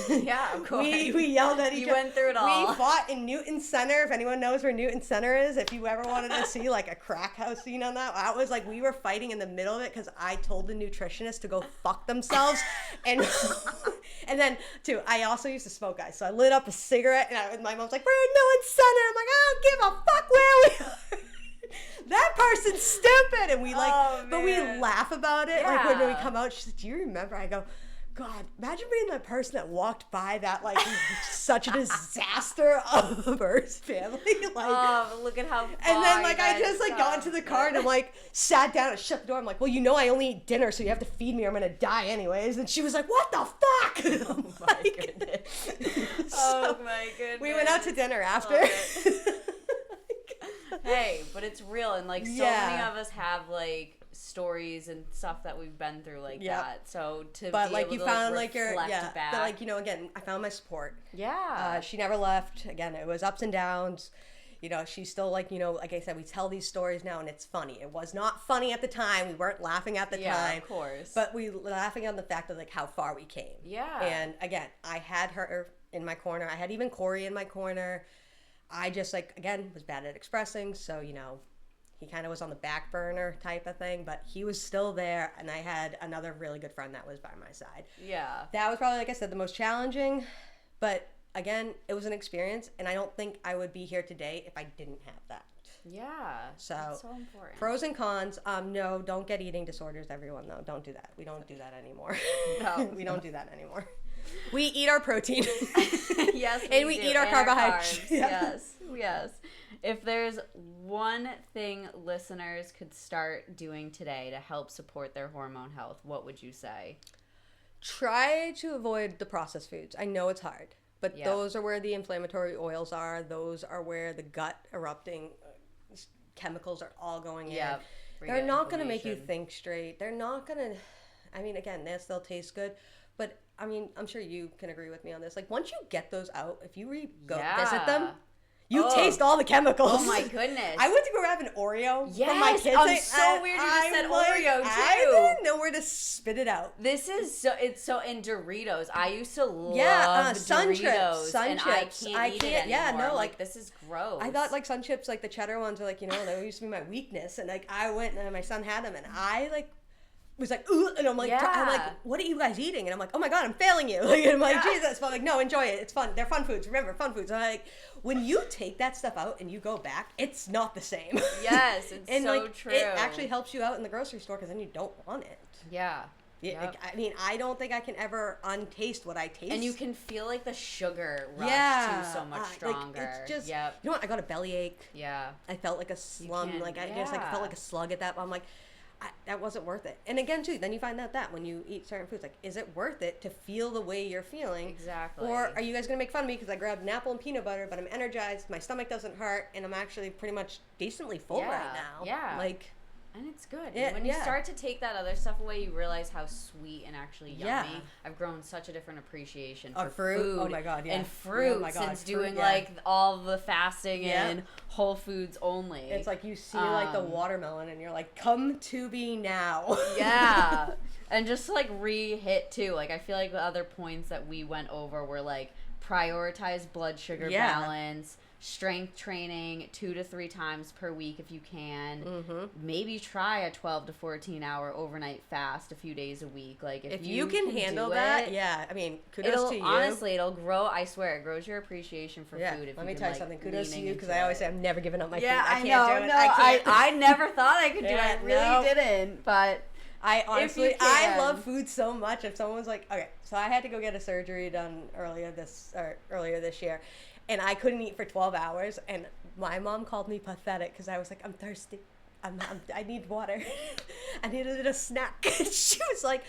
Yeah, of course. We yelled at each other. You went through it all. We fought in Newton Center. If anyone knows where Newton Center is, if you ever wanted to see like a crack house scene on that was like, we were fighting in the middle of it because I told the nutritionist to go fuck themselves. And and then too, I also used to smoke, guys. So I lit up a cigarette, and my mom's like, we're in Newton Center. I'm like, I don't give a fuck where we are. That person's stupid. And we like, but we laugh about it. Like when we come out, she's like, do you remember? I go, God, imagine being that person that walked by that, like, such a disaster of a birth family. Like, look at how far. And then, like, I just, like, got into the car and I'm, like, sat down and shut the door. I'm like, well, you know I only eat dinner, so you have to feed me or I'm going to die anyways. And she was like, what the fuck? Oh, my goodness. Oh, my goodness. We went out to dinner after. Hey, but it's real. And, like, so many of us have, like, stories and stuff that we've been through like that. So but be like able you to found like reflect back. But like, you know, again, I found my support. Yeah. She never left. Again, it was ups and downs. You know, she's still like, you know, like I said, we tell these stories now and it's funny. It was not funny at the time. We weren't laughing at the time. Yeah, of course. But we laughing on the fact of like how far we came. Yeah. And again, I had her in my corner. I had even Corey in my corner. I just like, again, was bad at expressing. So, you know, he kind of was on the back burner type of thing, but he was still there, and I had another really good friend that was by my side. Yeah. That was probably, like I said, the most challenging, but again, it was an experience, and I don't think I would be here today if I didn't have that. Yeah. So, that's so important. Pros and cons. No, don't get eating disorders, everyone, though. Don't do that. We don't do that anymore. No. We don't do that anymore. We eat our protein. Yes, and we eat our carbohydrates. Yes. Yes. If there's one thing listeners could start doing today to help support their hormone health, what would you say? Try to avoid the processed foods. I know it's hard, but those are where the inflammatory oils are. Those are where the gut erupting chemicals are all going in. They're not going to make you think straight. They're not going to, I mean, again, they still taste good, but I mean, I'm sure you can agree with me on this. Like, once you get those out, if you go visit them, you taste all the chemicals. Oh my goodness. I went to go grab an Oreo for my kids. I'm so weird you just said Oreo too. I didn't know where to spit it out. This is so, it's so, in Doritos. I used to love Sun Doritos. Chips. And I can't eat it anymore. Yeah, no, like this is gross. I thought like Sun Chips, like the cheddar ones are like, you know, they used to be my weakness. And like I went and my son had them and I like was like, ooh, and I'm like, what are you guys eating? And I'm like, oh my God, I'm failing you. Like, and I'm like, Jesus, but I'm like, no, enjoy it. It's fun. They're fun foods. Remember, fun foods. I'm like, when you take that stuff out and you go back, it's not the same. Yes, it's and so like, true. It actually helps you out in the grocery store because then you don't want it. Yeah. Like, I mean, I don't think I can ever untaste what I taste. And you can feel like the sugar rush too so much stronger. Like, it's just, you know what? I got a bellyache. Yeah. I felt like a slum. Like I just like felt like a slug at that. But I'm like, that wasn't worth it. And again, too, then you find out that when you eat certain foods, like, is it worth it to feel the way you're feeling? Exactly. Or are you guys going to make fun of me because I grabbed an apple and peanut butter, but I'm energized, my stomach doesn't hurt, and I'm actually pretty much decently full right now? Yeah. Like, and it's good. When you start to take that other stuff away, you realize how sweet and actually yummy. I've grown such a different appreciation for fruit. Oh my God, yeah. And fruit since doing like all the fasting and whole foods only. It's like you see like the watermelon and you're like, come to me now. Yeah. And just like re-hit too. Like I feel like the other points that we went over were like prioritize blood sugar balance, strength training 2 to 3 times per week if you can. Maybe try a 12 to 14 hour overnight fast a few days a week. Like if you can handle that, I mean, kudos to you. Honestly, it'll grow. I swear, it grows your appreciation for food. If let me you tell you like, something. Kudos to you because I always say I'm never giving up my food. I can't know. do it. No, I can't. I never thought I could do it. I really didn't, but. I honestly, I love food so much. If someone's like, okay, so I had to go get a surgery done earlier this year, and I couldn't eat for 12 hours, and my mom called me pathetic because I was like, I'm thirsty. I need water. I needed a snack. She was like,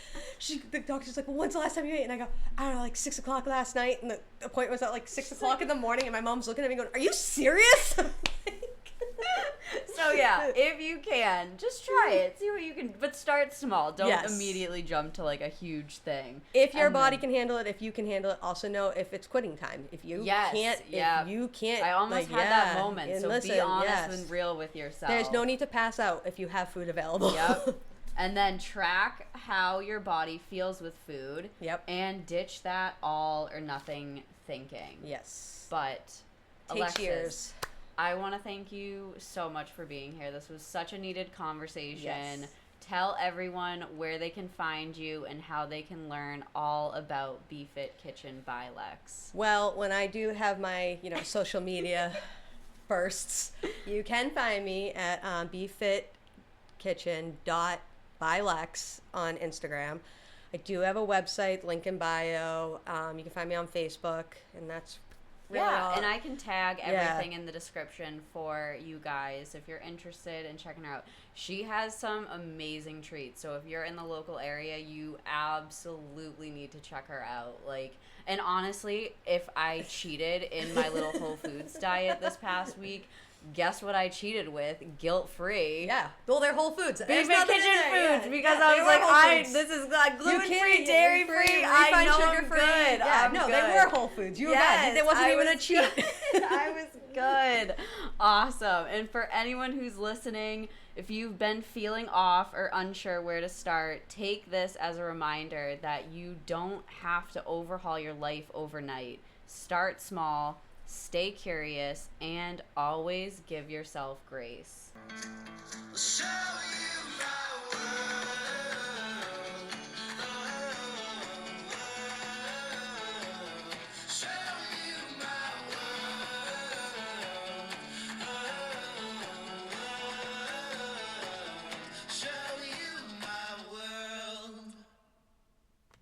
the doctor's like, well, when's the last time you ate? And I go, I don't know, like 6 o'clock last night, and the appointment was at like 6 o'clock in the morning, and my mom's looking at me going, are you serious? So yeah, if you can, just try it. See what you can, but start small. Don't immediately jump to like a huge thing. If your body can handle it, if you can handle it, also know if it's quitting time. If you can't, if you can't. I almost had that moment. So be honest and real with yourself. There's no need to pass out if you have food available. Yep. And then track how your body feels with food. Yep. And ditch that all or nothing thinking. Yes. But Takes years. I want to thank you so much for being here. This was such a needed conversation. Yes. Tell everyone where they can find you and how they can learn all about Be Fit Kitchen by Lex. Well, when I do have my, social media bursts, you can find me at befitkitchen.bylex on Instagram. I do have a website, link in bio. You can find me on Facebook, and that's and I can tag everything in the description for you guys if you're interested in checking her out. She has some amazing treats, so if you're in the local area, you absolutely need to check her out. And honestly, if I cheated in my little Whole Foods diet this past week, guess what I cheated with? Guilt-free. Yeah. Well, they're Whole Foods. Be Fit Kitchen foods because I was like, this is gluten-free, dairy-free. I know I'm good. Yeah, I'm good. They were Whole Foods. You were bad. It wasn't even a cheat. I was good. Awesome. And for anyone who's listening, if you've been feeling off or unsure where to start, take this as a reminder that you don't have to overhaul your life overnight. Start small. Stay curious, and always give yourself grace. Show you my way.